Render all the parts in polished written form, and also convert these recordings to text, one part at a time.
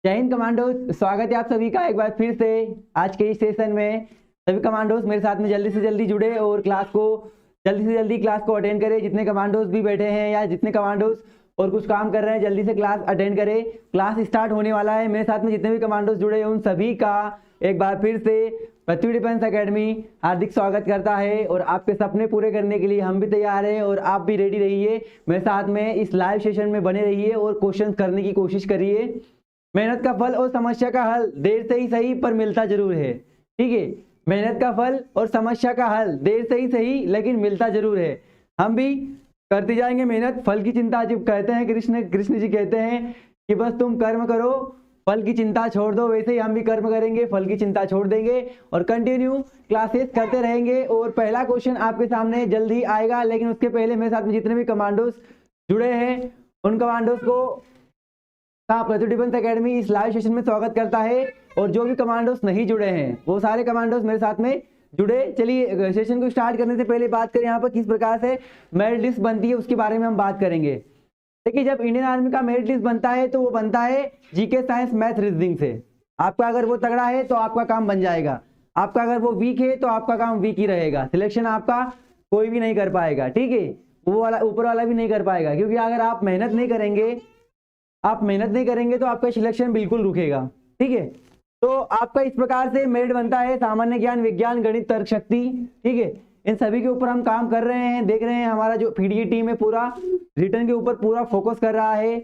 जय हिंद कमांडोज, स्वागत है आप सभी का एक बार फिर से आज के इस सेशन में। सभी कमांडोज मेरे साथ में जल्दी से जल्दी जुड़े और जल्दी से जल्दी क्लास को अटेंड करें। जितने कमांडोज भी बैठे हैं या जितने कमांडोज और कुछ काम कर रहे हैं जल्दी से क्लास अटेंड करें। क्लास स्टार्ट होने वाला है। मेरे साथ में जितने भी कमांडोज जुड़े हैं उन सभी का एक बार फिर से पृथ्वी डिफेंस एकेडमी हार्दिक स्वागत करता है। और आपके सपने पूरे करने के लिए हम भी तैयार हैं और आप भी रेडी रहिए। मेरे साथ में इस लाइव सेशन में बने रहिए और क्वेश्चन करने की कोशिश करिए। मेहनत का फल और समस्या का हल देर से ही सही पर मिलता जरूर है। ठीक है, मेहनत का फल और समस्या का हल देर से ही सही लेकिन मिलता जरूर है। हम भी करते जाएंगे मेहनत। फल की चिंता जब कहते हैं कृष्ण जी कहते हैं कि बस तुम कर्म करो, फल की चिंता छोड़ दो। वैसे ही हम भी कर्म करेंगे, फल की चिंता छोड़ देंगे और कंटिन्यू क्लासेस करते रहेंगे। और पहला क्वेश्चन आपके सामने जल्द ही आएगा, लेकिन उसके पहले मेरे साथ में जितने भी कमांडोज जुड़े हैं उन कमांडोज को पृथ्वी डिफेंस एकेडमी इस लाइव सेशन में स्वागत करता है। और जो भी कमांडोज नहीं जुड़े हैं वो सारे कमांडोज मेरे साथ में जुड़े। चलिए सेशन को स्टार्ट करने से पहले बात करें यहाँ पर किस प्रकार से मेरिट लिस्ट बनती है, उसके बारे में हम बात करेंगे। देखिए, जब इंडियन आर्मी का मेरिट लिस्ट बनता है तो वो बनता है जीके, साइंस, मैथ, रीजनिंग से। आपका अगर वो तगड़ा है तो आपका काम बन जाएगा, आपका अगर वो वीक है तो आपका काम वीक ही रहेगा। सिलेक्शन आपका कोई भी नहीं कर पाएगा। ठीक है, वो वाला ऊपर वाला भी नहीं कर पाएगा, क्योंकि अगर आप मेहनत नहीं करेंगे तो आपका सिलेक्शन बिल्कुल रुकेगा। ठीक है, तो आपका इस प्रकार से मेरिट बनता है सामान्य ज्ञान, विज्ञान, गणित, तर्क शक्ति। ठीक है, इन सभी के ऊपर हम काम कर रहे हैं। देख रहे हैं हमारा जो पीडीए टीम है पूरा रिटर्न के ऊपर पूरा फोकस कर रहा है।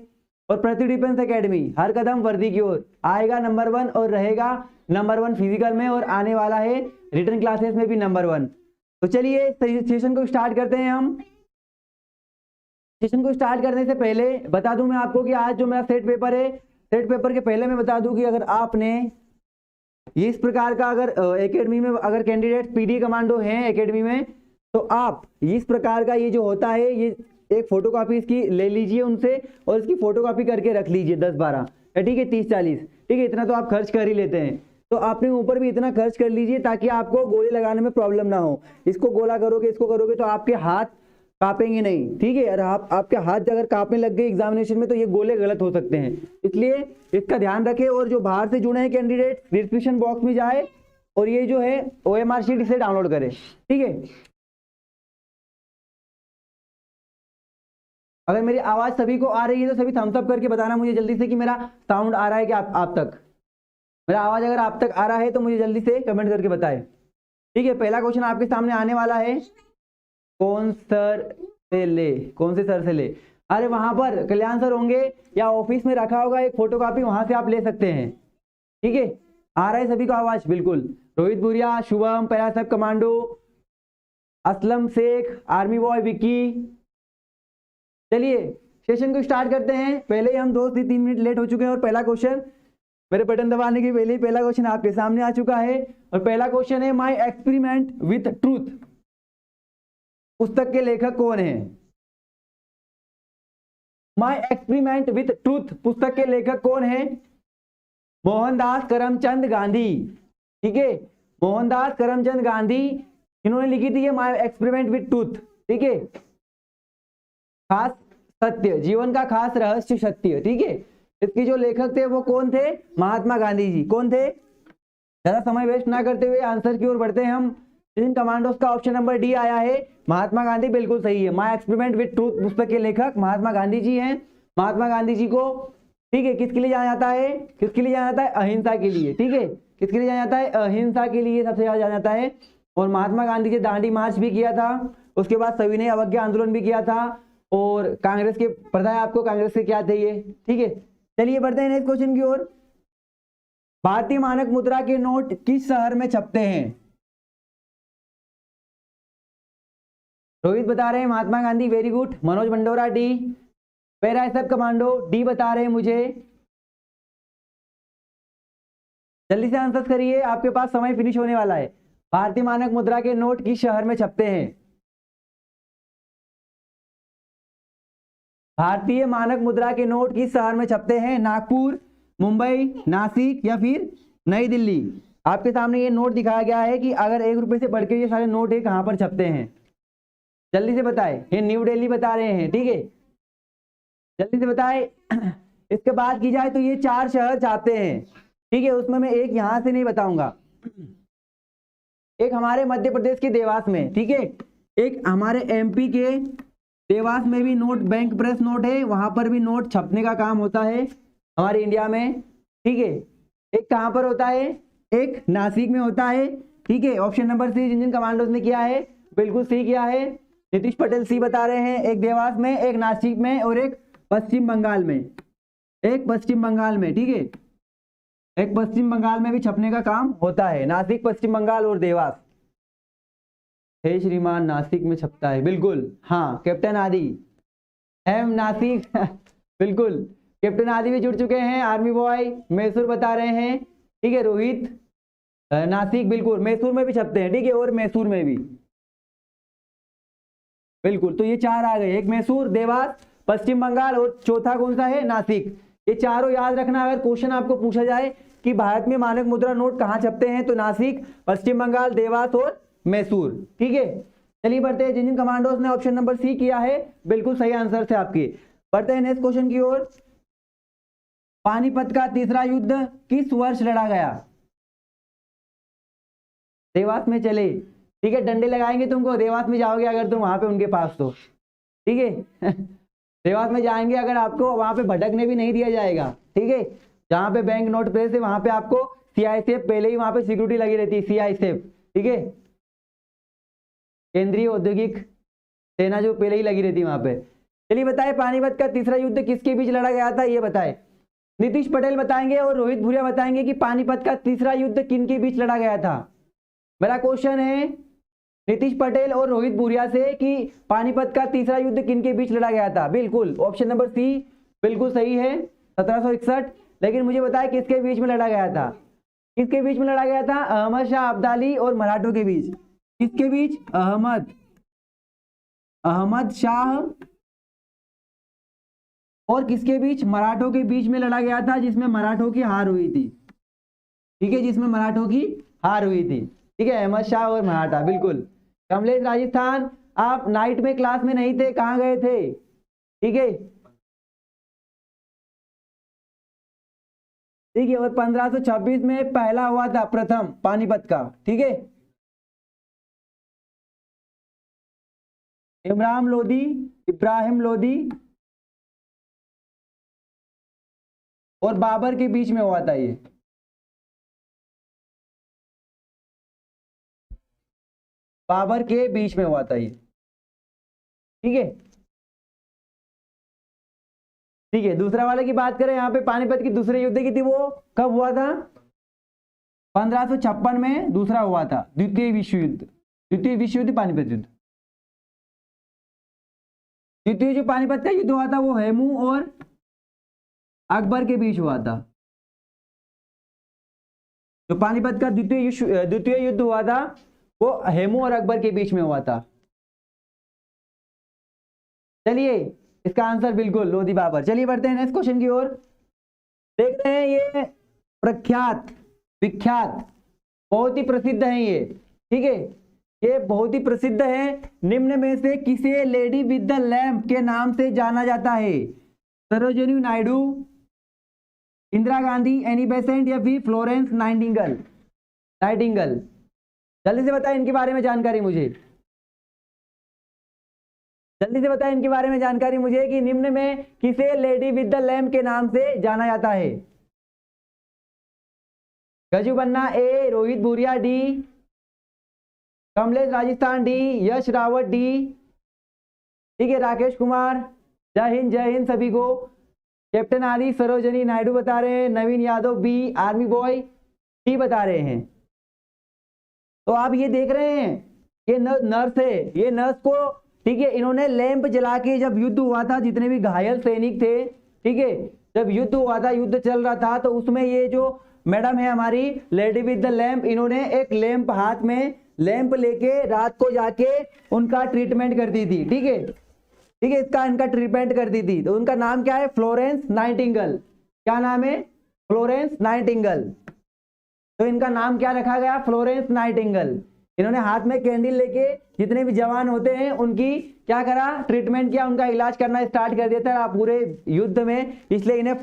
और पृथ्वी डिफेंस एकेडमी हर कदम वर्दी की ओर आएगा नंबर 1 और रहेगा नंबर 1 फिजिकल में और आने वाला है रिटर्न क्लासेस में भी नंबर 1। तो चलिए सेशन को स्टार्ट करते हैं। हम सेशन को स्टार्ट करने से पहले बता दूं मैं आपको कि आज जो मेरा सेट पेपर है, सेट पेपर के पहले मैं बता दूं कि अगर आपने ये इस प्रकार का अगर एकेडमी में अगर कैंडिडेट पीडी कमांडो हैं एकेडमी में, तो आप इस प्रकार का ये जो होता है ये एक फोटोकॉपी इसकी ले लीजिए उनसे और इसकी फोटोकॉपी करके रख लीजिए 10-12। ठीक है, 30-40। ठीक है, इतना तो आप खर्च कर ही लेते हैं, तो आपने ऊपर भी इतना खर्च कर लीजिए ताकि आपको गोले लगाने में प्रॉब्लम ना हो। इसको गोला करोगे, इसको करोगे तो आपके हाथ कांपेंगे नहीं। ठीक है, और आपके हाथ अगर कांपने लग गए एग्जामिनेशन में तो ये गोले गलत हो सकते हैं, इसलिए इसका ध्यान रखें। और जो बाहर से जुड़े हैं कैंडिडेट डिस्क्रिप्शन बॉक्स में जाए और ये जो है OMR शीट इसे डाउनलोड करें। ठीक है, अगर मेरी आवाज सभी को आ रही है तो सभी थम्स अप करके बताना मुझे जल्दी से कि मेरा साउंड आ रहा है कि आप तक मेरा आवाज अगर आप तक आ रहा है तो मुझे जल्दी से कमेंट करके बताएं। ठीक है, पहला क्वेश्चन आपके सामने आने वाला है, कौन से सर से ले। अरे वहां पर कल्याण सर होंगे या ऑफिस में रखा होगा एक फोटोकॉपी, वहां से आप ले सकते हैं। ठीक है, आ रहा है सभी को आवाज बिल्कुल। रोहित बुरिया, शुभम, पैरा सब commando, Aslam Shaikh, army boy Vicky. चलिए सेशन को स्टार्ट करते हैं। पहले ही हम 2 से 3 मिनट लेट हो चुके हैं और पहला क्वेश्चन मेरे बटन दबाने के पहले ही पहला क्वेश्चन आपके सामने आ चुका है। और पहला क्वेश्चन है, माई एक्सपेरिमेंट विथ ट्रूथ पुस्तक के लेखक कौन है? माई एक्सपेरिमेंट विथ ट्रूथ पुस्तक के लेखक कौन है? मोहनदास करमचंद गांधी। ठीक है, मोहनदास करमचंद गांधी इन्होंने लिखी थी ये माई एक्सपेरिमेंट विथ ट्रूथ। ठीक है, खास सत्य, जीवन का खास रहस्य सत्य। ठीक है, इसके जो लेखक थे वो कौन थे? महात्मा गांधी जी। कौन थे? ज्यादा समय वेस्ट ना करते हुए आंसर की ओर बढ़ते हैं हम। इन कमांडोज का ऑप्शन नंबर डी आया है, महात्मा गांधी बिल्कुल सही है। माई एक्सपेरिमेंट विथ ट्रूथ पुस्तक के लेखक महात्मा गांधी जी हैं। महात्मा गांधी जी को ठीक है किसके लिए जाना जाता है? किसके लिए जाना जाता है? अहिंसा के लिए। ठीक है, किसके लिए जाना जाता है? अहिंसा के लिए सबसे ज्यादा जाना जाता है। और महात्मा गांधी जी दांडी मार्च भी किया था, उसके बाद सविनय अवज्ञा आंदोलन भी किया था। और कांग्रेस के पता है आपको कांग्रेस के क्या थे ये? ठीक है, चलिए बढ़ते हैं नेक्स्ट क्वेश्चन की ओर। भारतीय मानक मुद्रा के नोट किस शहर में छपते हैं? रोहित बता रहे हैं Mahatma Gandhi, very good. Manoj Mandora D. Para सब कमांडो डी बता रहे हैं मुझे। जल्दी से आंसर करिए, आपके पास समय फिनिश होने वाला है। भारतीय मानक मुद्रा के नोट किस शहर में छपते हैं? भारतीय मानक मुद्रा के नोट किस शहर में छपते हैं? नागपुर, मुंबई, नासिक या फिर नई दिल्ली? आपके सामने ये नोट दिखाया गया है कि अगर 1 रुपए से बढ़ के ये सारे नोट है कहां पर छपते हैं? जल्दी से बताएं। ये न्यू दिल्ली बता रहे हैं। ठीक है, जल्दी से बताएं। इसके बाद की जाए तो ये 4 शहर चाहते हैं, ठीक है, उसमें मैं एक यहां से नहीं बताऊंगा, एक हमारे मध्य प्रदेश के देवास में, ठीक है, एक हमारे एमपी के देवास में भी नोट बैंक प्रेस नोट है, वहां पर भी नोट छपने का काम होता है हमारे इंडिया में, ठीक है। एक कहां पर होता है, एक नासिक में होता है, ठीक है। ऑप्शन नंबर सी जिन जिन कमांडोज ने किया है बिल्कुल सी किया है, नीतीश पटेल सी बता रहे हैं, एक देवास में, एक नासिक में और एक पश्चिम बंगाल में, एक पश्चिम बंगाल में, ठीक है, एक पश्चिम बंगाल में भी छपने का काम होता है, नासिक, पश्चिम बंगाल और देवास। हे श्रीमान, नासिक में छपता है, बिल्कुल, हाँ, कैप्टन आदि एम नासिक बिल्कुल, कैप्टन आदि भी जुड़ चुके हैं, आर्मी बॉय मैसूर बता रहे हैं, ठीक है, रोहित नासिक, बिल्कुल, मैसूर में भी छपते हैं, ठीक है, और मैसूर में भी, बिल्कुल। तो ये 4 आ गए, एक मैसूर, देवास, पश्चिम बंगाल और चौथा कौन सा है, नासिक। ये चारों याद रखना, अगर क्वेश्चन आपको पूछा जाए कि भारत में मानक मुद्रा नोट कहाँ छपते हैं, तो नासिक, पश्चिम बंगाल, देवास और मैसूर, ठीक है। चलिए बढ़ते हैं, जिन जिन कमांडोज ने ऑप्शन नंबर सी किया है बिल्कुल सही आंसर थे आपके। बढ़ते हैं नेक्स्ट क्वेश्चन की ओर। पानीपत का तीसरा युद्ध किस वर्ष लड़ा गया? देवास में चले, ठीक है, डंडे लगाएंगे तुमको, देवास में जाओगे अगर तुम वहां पे उनके पास तो, ठीक है देवास में जाएंगे अगर, आपको वहां पे भटकने भी नहीं दिया जाएगा, ठीक है। जहां पे बैंक नोट प्रेस है वहां पे आपको सीआईएसएफ पहले ही वहां पे सिक्योरिटी लगी रहती है, सीआईएसएफ, ठीक है, केंद्रीय औद्योगिक सेना जो पहले ही लगी रहती है वहां पे। चलिए बताए, पानीपत का तीसरा युद्ध किसके बीच लड़ा गया था, ये बताए। नीतीश पटेल बताएंगे और रोहित भूरिया बताएंगे कि पानीपत का तीसरा युद्ध किन के बीच लड़ा गया था। मेरा क्वेश्चन है नीतीश पटेल और रोहित भूरिया से कि पानीपत का तीसरा युद्ध किन के बीच लड़ा गया था। बिल्कुल, ऑप्शन नंबर सी बिल्कुल सही है, 1761। लेकिन मुझे बताया किसके बीच में लड़ा गया था, किसके बीच में लड़ा गया था? अहमद शाह अब्दाली और मराठों के बीच। किसके बीच? अहमद शाह और किसके बीच? मराठों के बीच में लड़ा गया था, जिसमें मराठों की हार हुई थी, ठीक है, जिसमें मराठों की हार हुई थी, ठीक है, अहमद शाह और मराठा, बिल्कुल। कमलेश राजस्थान, आप नाइट में क्लास में नहीं थे, कहां गए थे? ठीक है, ठीक है, और 1526 में पहला हुआ था प्रथम पानीपत का, ठीक है। इब्राहिम लोदी और बाबर के बीच में हुआ था ये, बाबर के बीच में हुआ था ये, ठीक है, ठीक है। दूसरा वाले की बात करें, यहाँ पे पानीपत की दूसरे युद्ध की थी, वो कब हुआ था? 1556 में दूसरा हुआ था, द्वितीय विश्व युद्ध, द्वितीय विश्व युद्ध पानीपत युद्ध। द्वितीय जो पानीपत का युद्ध हुआ था वो हेमू और अकबर के बीच हुआ था। जो पानीपत का द्वितीय युद्ध हुआ था वो हेमू और अकबर के बीच में हुआ था। चलिए, इसका आंसर बिल्कुल लोधी बाबर। चलिए बढ़ते हैं नेक्स्ट क्वेश्चन की ओर। देख रहे हैं ये प्रख्यात, विख्यात, बहुत ही प्रसिद्ध है ये, ठीक है, ये बहुत ही प्रसिद्ध है। निम्न में से किसे लेडी विद द लैंप के नाम से जाना जाता है? सरोजिनी नायडू, इंदिरा गांधी, एनी बेसेंट या फिर फ्लोरेंस नाइटिंगेल। जल्दी से बताएं इनके बारे में जानकारी मुझे, जल्दी से बताएं इनके बारे में जानकारी मुझे कि निम्न में किसे लेडी विद द लैंप के नाम से जाना जाता है? गजू बन्ना ए, Rohit Bhuria D, Kamlesh Rajasthan D, Yash Rawat D, ठीक है, राकेश कुमार, जय हिंद सभी को। कैप्टन आदि सरोजनी नायडू बता रहे हैं, Naveen Yadav B, army boy D बता रहे हैं। तो आप ये देख रहे हैं ये नर्स है, ये नर्स को, ठीक है, इन्होंने लैंप जला के, जब युद्ध हुआ था, जितने भी घायल सैनिक थे, ठीक है, जब युद्ध हुआ था, युद्ध चल रहा था, तो उसमें ये जो मैडम है हमारी लेडी विद द लैंप, इन्होंने एक लैंप हाथ में लैंप लेके रात को जाके उनका ट्रीटमेंट करती थी, ठीक है, ठीक है, इसका इनका ट्रीटमेंट करती थी। तो उनका नाम क्या है? Florence Nightingale. क्या नाम है? Florence Nightingale. तो इनका नाम क्या रखा गया? Florence Nightingale. इन्होंने हाथ में कैंडल लेके जितने भी जवान होते हैं उनकी क्या करा, ट्रीटमेंट किया, उनका इलाज करना स्टार्ट कर दिया था पूरे युद्ध में, इसलिए इन्हें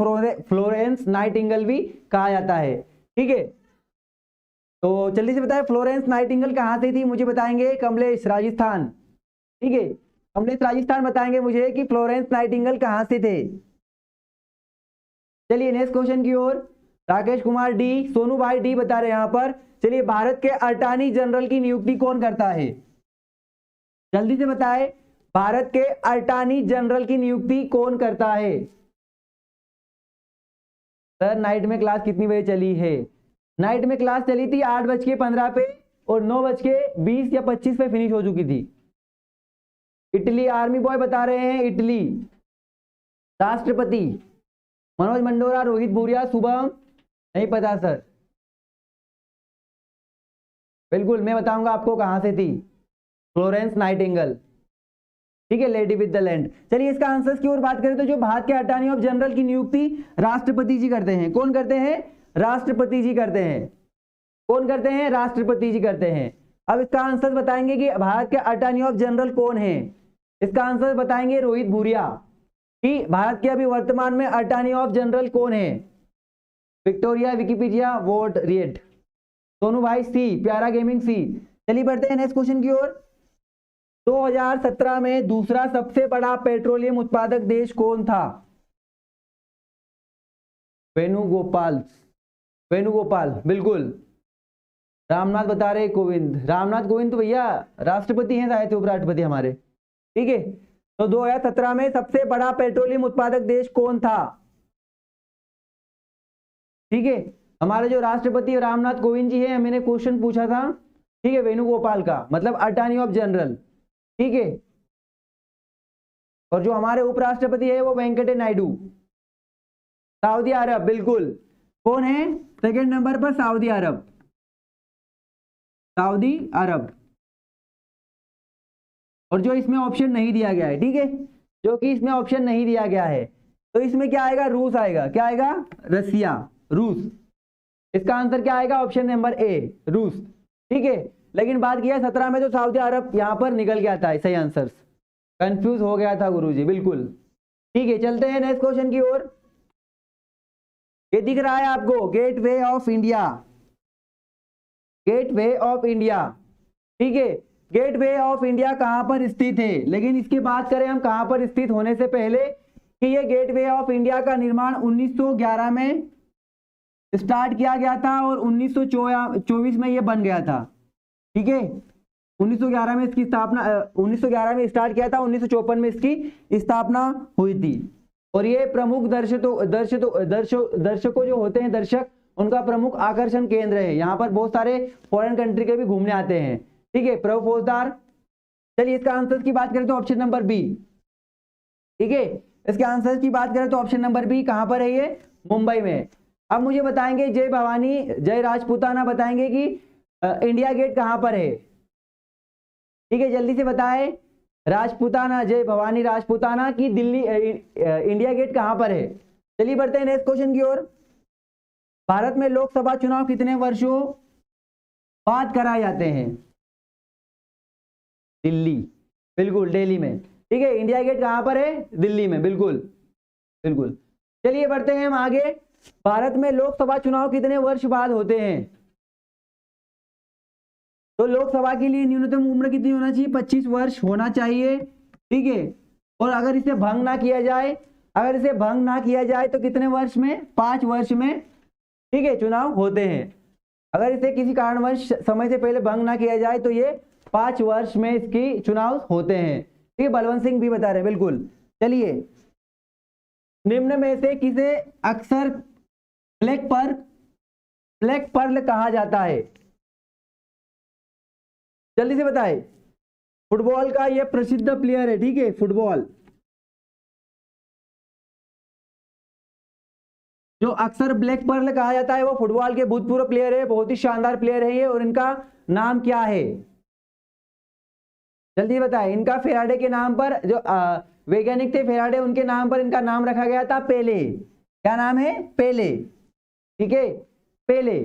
फ्लोरेंस नाइटिंगेल भी कहा जाता है। ठीक है, तो जल्दी से बताए फ्लोरेंस नाइटिंगेल कहाँ से थी, मुझे बताएंगे कमलेश, राजस्थान। ठीक है, कमलेश राजस्थान बताएंगे मुझे कि फ्लोरेंस नाइटिंगेल कहाँ से थे। चलिए नेक्स्ट क्वेश्चन की ओर। राकेश कुमार डी, सोनू भाई डी बता रहे हैं यहाँ पर। चलिए, भारत के अटॉर्नी जनरल की नियुक्ति कौन करता है, जल्दी से बताए, भारत के अटॉर्नी जनरल की नियुक्ति कौन करता है। सर नाइट में क्लास कितनी बजे चली है, नाइट में क्लास चली थी 8:15 पे और 9:20 या 25 पे फिनिश हो चुकी थी। इटली आर्मी बॉय बता रहे हैं, इटली राष्ट्रपति मनोज मंडोरा, रोहित भूरिया, शुभम, नहीं पता सर। बिल्कुल मैं बताऊंगा आपको कहां से थी, फ्लोरेंस नाइटिंगेल। ठीक है, लेडी विद द लैंड। चलिए इसका आंसर की ओर बात करें तो जो भारत के अटॉर्नी ऑफ जनरल की नियुक्ति राष्ट्रपति जी करते हैं। कौन करते हैं, राष्ट्रपति जी करते हैं। कौन करते हैं, राष्ट्रपति जी करते हैं। अब इसका आंसर बताएंगे कि भारत के अटॉर्नी ऑफ जनरल कौन है। इसका आंसर बताएंगे रोहित भूरिया कि भारत के अभी वर्तमान में अटॉर्नी ऑफ जनरल कौन है। Victoria, Wikipedia, vote read. Sonu भाई सी, प्यारा गेमिंग सी। चलिए बढ़ते हैं नेक्स्ट क्वेश्चन की ओर। 2017 में दूसरा सबसे बड़ा पेट्रोलियम उत्पादक देश कौन था। वेणुगोपाल, वेणुगोपाल बिल्कुल। रामनाथ बता रहे कोविंद, रामनाथ कोविंद तो भैया राष्ट्रपति हैं, शायद उपराष्ट्रपति हमारे। ठीक है, तो 2017 में सबसे बड़ा पेट्रोलियम उत्पादक देश कौन था। ठीक है, हमारे जो राष्ट्रपति रामनाथ कोविंद जी हैं, मैंने क्वेश्चन पूछा था, ठीक है, वेणुगोपाल का मतलब अटॉर्नी ऑफ जनरल। ठीक है, और जो हमारे उपराष्ट्रपति है वो वेंकटे नायडू, सऊदी अरब। बिल्कुल, कौन है सेकंड नंबर पर, सऊदी अरब, सऊदी अरब। और जो इसमें ऑप्शन नहीं दिया गया है, ठीक है, जो कि इसमें ऑप्शन नहीं दिया गया है, तो इसमें क्या आएगा, रूस आएगा। क्या आएगा, रसिया, रूस। इसका आंसर क्या आएगा, ऑप्शन नंबर ए, रूस। ठीक है, लेकिन बात किया 17 में तो सऊदी अरब यहां पर निकल गया था सही आंसर, कंफ्यूज हो गया था गुरुजी। बिल्कुल ठीक है, चलते हैं नेक्स्ट क्वेश्चन की ओर। ये दिख रहा है आपको, gateway of India, gateway of India. ठीक है, गेटवे ऑफ इंडिया कहां पर स्थित है, लेकिन इसकी बात करें हम कहां पर स्थित होने से पहले कि ये गेटवे ऑफ इंडिया का निर्माण 1911 में स्टार्ट किया गया था और 1924 में ये बन गया था। ठीक है, 1911 में इसकी स्थापना 1911 में स्टार्ट किया था, 1954 में इसकी स्थापना हुई थी। और ये प्रमुख दर्शकों जो होते हैं, दर्शक, उनका प्रमुख आकर्षण केंद्र है। यहाँ पर बहुत सारे फॉरेन कंट्री के भी घूमने आते हैं। ठीक है, प्रभु फौजदार। चलिए इसका आंसर की बात करें तो ऑप्शन नंबर बी। ठीक है, इसके आंसर की बात करें तो ऑप्शन नंबर बी कहां पर है, ये मुंबई में। अब मुझे बताएंगे जय भवानी जय राजपूताना, बताएंगे कि इंडिया गेट कहां पर है। ठीक है, जल्दी से बताएं, राजपूताना, जय भवानी राजपूताना की दिल्ली इंडिया गेट कहां पर है। चलिए बढ़ते हैं नेक्स्ट क्वेश्चन की ओर। भारत में लोकसभा चुनाव कितने वर्षों बाद कराए जाते हैं। दिल्ली, बिल्कुल दिल्ली में। ठीक है, इंडिया गेट कहां पर है, दिल्ली में। बिल्कुल बिल्कुल। चलिए बढ़ते हैं हम आगे। भारत में लोकसभा चुनाव कितने वर्ष बाद होते हैं। तो लोकसभा के लिए न्यूनतम उम्र कितनी होना चाहिए, 25 वर्ष होना चाहिए। ठीक है, और अगर इसे भंग ना किया जाए, अगर इसे भंग ना किया जाए तो कितने वर्ष में, 5 वर्ष में, ठीक है, चुनाव होते हैं। अगर इसे किसी कारणवश समय से पहले भंग ना किया जाए तो ये 5 वर्ष में इसकी चुनाव होते हैं। ठीक है, बलवंत सिंह भी बता रहे हैं। बिल्कुल। चलिए, निम्न में से किसे अक्सर ब्लैक पर्ल कहा जाता है। जल्दी से बताएं। फुटबॉल का ये प्रसिद्ध प्लेयर है। ठीक है, फुटबॉल जो अक्सर ब्लैक पर्ल कहा जाता है वो फुटबॉल के भूतपूर्व प्लेयर है, बहुत ही शानदार प्लेयर है ये। और इनका नाम क्या है, जल्दी बताएं। इनका फेराडे के नाम पर, जो वैज्ञानिक थे फेराडे, उनके नाम पर इनका नाम रखा गया था पेले। क्या नाम है, पेले। ठीक है, पेले।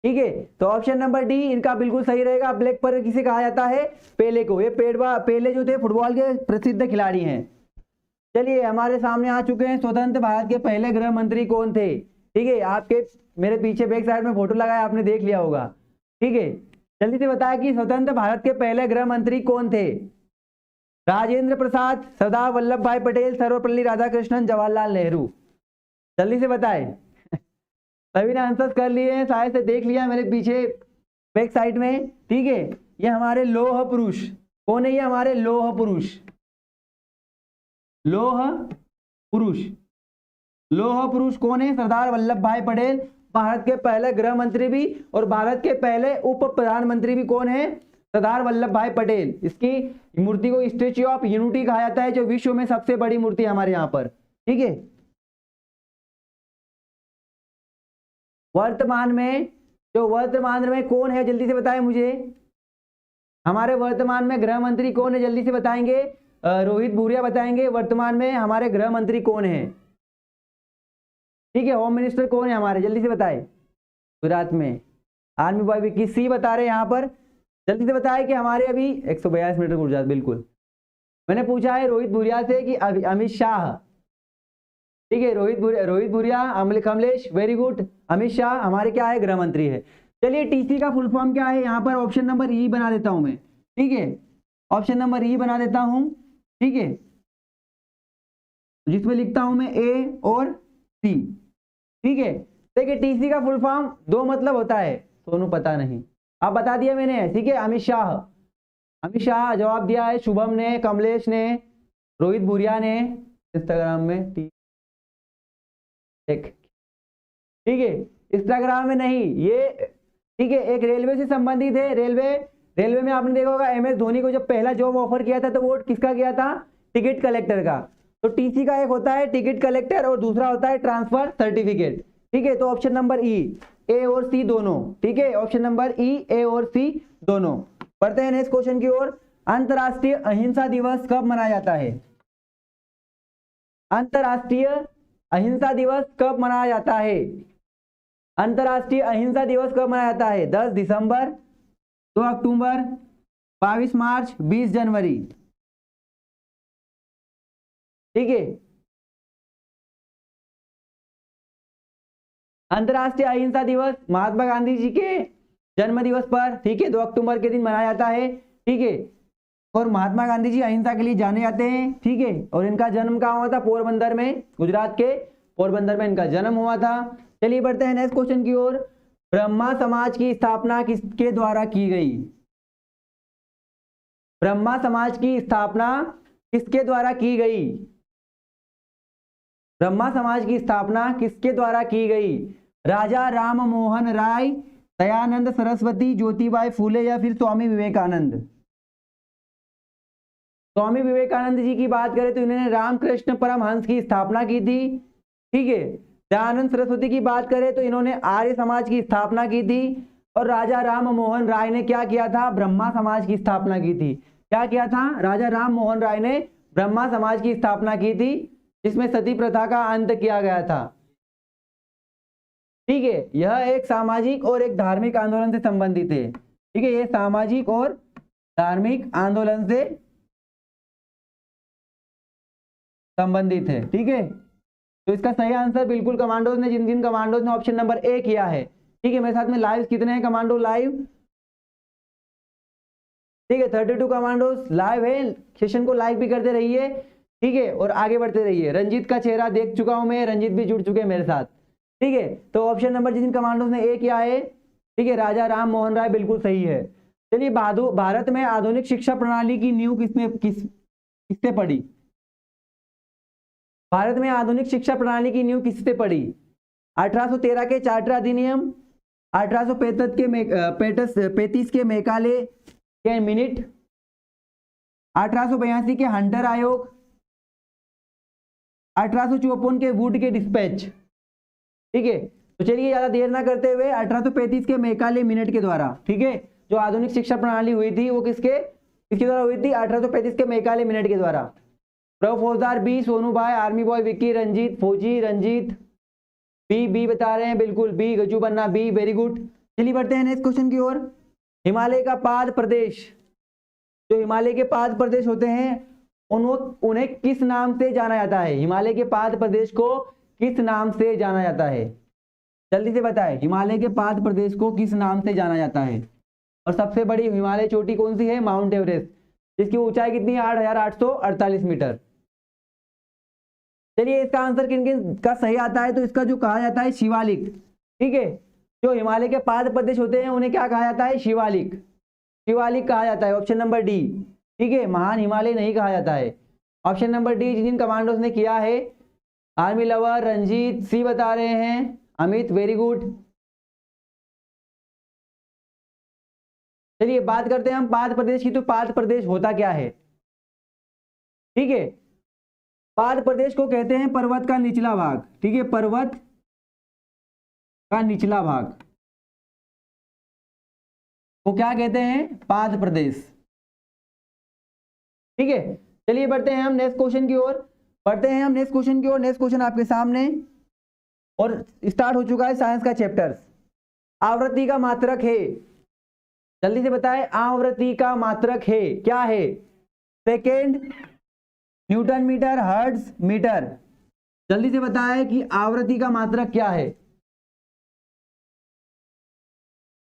ठीक है, तो ऑप्शन नंबर डी इनका बिल्कुल सही रहेगा। ब्लैक पर किसे कहा जाता है? पेले को। ये पेले जो थे फुटबॉल के प्रसिद्ध खिलाड़ी हैं। चलिए हमारे सामने आ चुके हैं, स्वतंत्र भारत के पहले गृह मंत्री कौन थे? ठीक है, आपके मेरे पीछे बैक साइड में फोटो लगाया, आपने देख लिया होगा। ठीक है, जल्दी से बताया कि स्वतंत्र भारत के पहले गृह मंत्री कौन थे? राजेंद्र प्रसाद, सरदार वल्लभ भाई पटेल, सर्वपल्ली राधाकृष्णन, जवाहरलाल नेहरू। जल्दी से बताए। सभी ने आंसर्स कर लिए हैं, शायद से देख लिया मेरे पीछे बैक साइड में। ठीक है, ये हमारे लौह पुरुष कौन है? ये हमारे लौह पुरुष, लौह पुरुष, लौह पुरुष कौन है? सरदार वल्लभ भाई पटेल, भारत के पहले गृह मंत्री भी और भारत के पहले उप प्रधानमंत्री भी कौन है? सरदार वल्लभ भाई पटेल। इसकी मूर्ति को स्टैच्यू ऑफ यूनिटी कहा जाता है, जो विश्व में सबसे बड़ी मूर्ति है हमारे यहाँ पर। ठीक है, वर्तमान में कौन है? जल्दी से बताएं मुझे, हमारे वर्तमान में गृह मंत्री कौन है? जल्दी से बताएंगे। रोहित भूरिया बताएंगे वर्तमान में हमारे गृह मंत्री कौन है। ठीक है, होम मिनिस्टर कौन है हमारे? जल्दी से बताए। गुजरात में आर्मी बॉय विक्की सी बता रहे हैं यहाँ पर। जल्दी से बताए कि हमारे अभी 142 मीटर गुजरात। बिल्कुल, मैंने पूछा है रोहित भूरिया से कि अमित शाह। ठीक है, रोहित भूरिया, कमलेश, वेरी गुड। अमित शाह हमारे क्या है? गृह मंत्री है। चलिए टीसी का फुल फॉर्म क्या है? यहाँ पर ऑप्शन नंबर ई बना देता हूं मैं। ठीक है, ऑप्शन नंबर ई बना देता हूं। ठीक है, जिसमें लिखता हूं मैं ए और सी। ठीक है, देखिए टीसी का फुल फॉर्म दो मतलब होता है। सोनू पता नहीं, आप बता दिया मैंने। ठीक है, अमित शाह जवाब दिया है। शुभम ने, कमलेश ने, रोहित भूरिया ने इंस्टाग्राम में। ठीक है, इंस्टाग्राम में नहीं ये। ठीक है, एक रेलवे से संबंधित है। रेलवे में आपने देखा होगा MS धोनी को जब पहला जॉब ऑफर किया था तो वो किसका किया था? टिकट कलेक्टर का। तो टीसी का एक होता है टिकट कलेक्टर और दूसरा होता है ट्रांसफर सर्टिफिकेट। ठीक है, तो ऑप्शन नंबर ई, ए और सी दोनों। ठीक है, ऑप्शन नंबर ई, ए और सी दोनों। बढ़ते हैं नेक्स्ट क्वेश्चन की ओर। अंतरराष्ट्रीय अहिंसा दिवस कब मनाया जाता है? अंतरराष्ट्रीय अहिंसा दिवस कब मनाया जाता है? अंतरराष्ट्रीय अहिंसा दिवस कब मनाया जाता है? 10 दिसंबर, 2 अक्टूबर, 22 मार्च, 20 जनवरी। ठीक है, अंतरराष्ट्रीय अहिंसा दिवस महात्मा गांधी जी के जन्म दिवस पर, ठीक है, 2 अक्टूबर के दिन मनाया जाता है। ठीक है, और महात्मा गांधी जी अहिंसा के लिए जाने जाते हैं। ठीक है, और इनका जन्म कहाँ हुआ था? पोरबंदर में, गुजरात के पोरबंदर में इनका जन्म हुआ था। चलिए बढ़ते हैं नेक्स्ट क्वेश्चन की ओर। ब्रह्मा समाज की स्थापना किसके द्वारा की गई? ब्रह्मा समाज की स्थापना किसके द्वारा की गई? ब्रह्मा समाज की स्थापना किसके द्वारा की गई? राजा राम मोहन राय, दयानंद सरस्वती, ज्योतिबाई फूले या फिर स्वामी विवेकानंद? स्वामी विवेकानंद जी की बात करें तो इन्होंने रामकृष्ण परमहंस की स्थापना की थी। ठीक है, दयानंद सरस्वती की बात करें तो इन्होंने आर्य समाज की स्थापना की थी। और राजा राम मोहन राय ने क्या किया था? ब्रह्मा समाज की स्थापना की थी। क्या किया था? राजा राम मोहन राय ने ब्रह्मा समाज की स्थापना की थी, जिसमें सती प्रथा का अंत किया गया था। ठीक है, यह एक सामाजिक और एक धार्मिक आंदोलन से संबंधित है। ठीक है, यह सामाजिक और धार्मिक आंदोलन से संबंधित है। ठीक है, तो इसका सही आंसर बिल्कुल कमांडोज ने, जिन जिन कमांडोज ने ऑप्शन नंबर ए किया है। ठीक है, मेरे साथ में लाइव कितने हैं कमांडो लाइव? ठीक है, 32 कमांडोज लाइव है। सेशन को लाइक भी करते रहिए। ठीक है, और आगे बढ़ते रहिए। रंजीत का चेहरा देख चुका हूं मैं, रंजीत भी जुड़ चुके हैं मेरे साथ। ठीक है, तो ऑप्शन नंबर जिन कमांडोज ने ए किया है, ठीक है, राजा राम मोहन राय बिल्कुल सही है। चलिए, भारत में आधुनिक शिक्षा प्रणाली की नींव किससे पड़ी? भारत में आधुनिक शिक्षा प्रणाली की नींव किससे पड़ी? 1813 के चार्टर अधिनियम, 1835 के मैकाले के मिनट, 1882 के हंटर आयोग, 1854 के वुड के डिस्पैच। ठीक है, तो चलिए ज्यादा देर ना करते हुए 1835 के मैकाले मिनट के द्वारा, ठीक है, जो आधुनिक शिक्षा प्रणाली हुई थी वो किसके द्वारा हुई थी? 1835 के मैकाले मिनट के द्वारा। प्रो फौजदार बी, सोनू भाई, आर्मी बॉय विक्की, रंजीत, फौजी रंजीत, बी बता रहे हैं, बिल्कुल बी, गजू बन्ना बी, वेरी गुड। चलिए बढ़ते हैं नेक्स्ट क्वेश्चन की ओर। हिमालय का पाद प्रदेश, जो हिमालय के पाद प्रदेश होते हैं उन्हें किस नाम से जाना जाता है? हिमालय के पाद प्रदेश को किस नाम से जाना जाता है? जल्दी से बताएं, हिमालय के पाद प्रदेश को किस नाम से जाना जाता है? और सबसे बड़ी हिमालय चोटी कौन सी है? माउंट एवरेस्ट, जिसकी ऊंचाई कितनी है? 8,848 मीटर। चलिए इसका आंसर किन किन का सही आता है, तो इसका जो कहा जाता है शिवालिक, ठीक है, जो हिमालय के पाद प्रदेश होते हैं उन्हें क्या कहा जाता है? शिवालिक, शिवालिक कहा जाता है। ऑप्शन नंबर डी, ठीक है, महान हिमालय नहीं कहा जाता है। ऑप्शन नंबर डी जिन कमांडोज ने किया है, आर्मी लवर रंजीत, सी बता रहे हैं अमित, वेरी गुड। चलिए बात करते हैं हम पाद प्रदेश की। तो पाद प्रदेश होता क्या है? ठीक है, पाद प्रदेश को कहते हैं पर्वत का निचला भाग, ठीक है, पर्वत का निचला भाग को क्या कहते हैं? पाद प्रदेश, ठीक है। चलिए बढ़ते हैं हम नेक्स्ट क्वेश्चन की ओर, नेक्स्ट क्वेश्चन आपके सामने और स्टार्ट हो चुका है साइंस का चैप्टर। आवृत्ति का मात्रक है, जल्दी से बताएं, आवृत्ति का मात्रक है क्या है? Second, newton metre, hertz metre. जल्दी से बताएं कि आवृत्ति का मात्रक क्या है।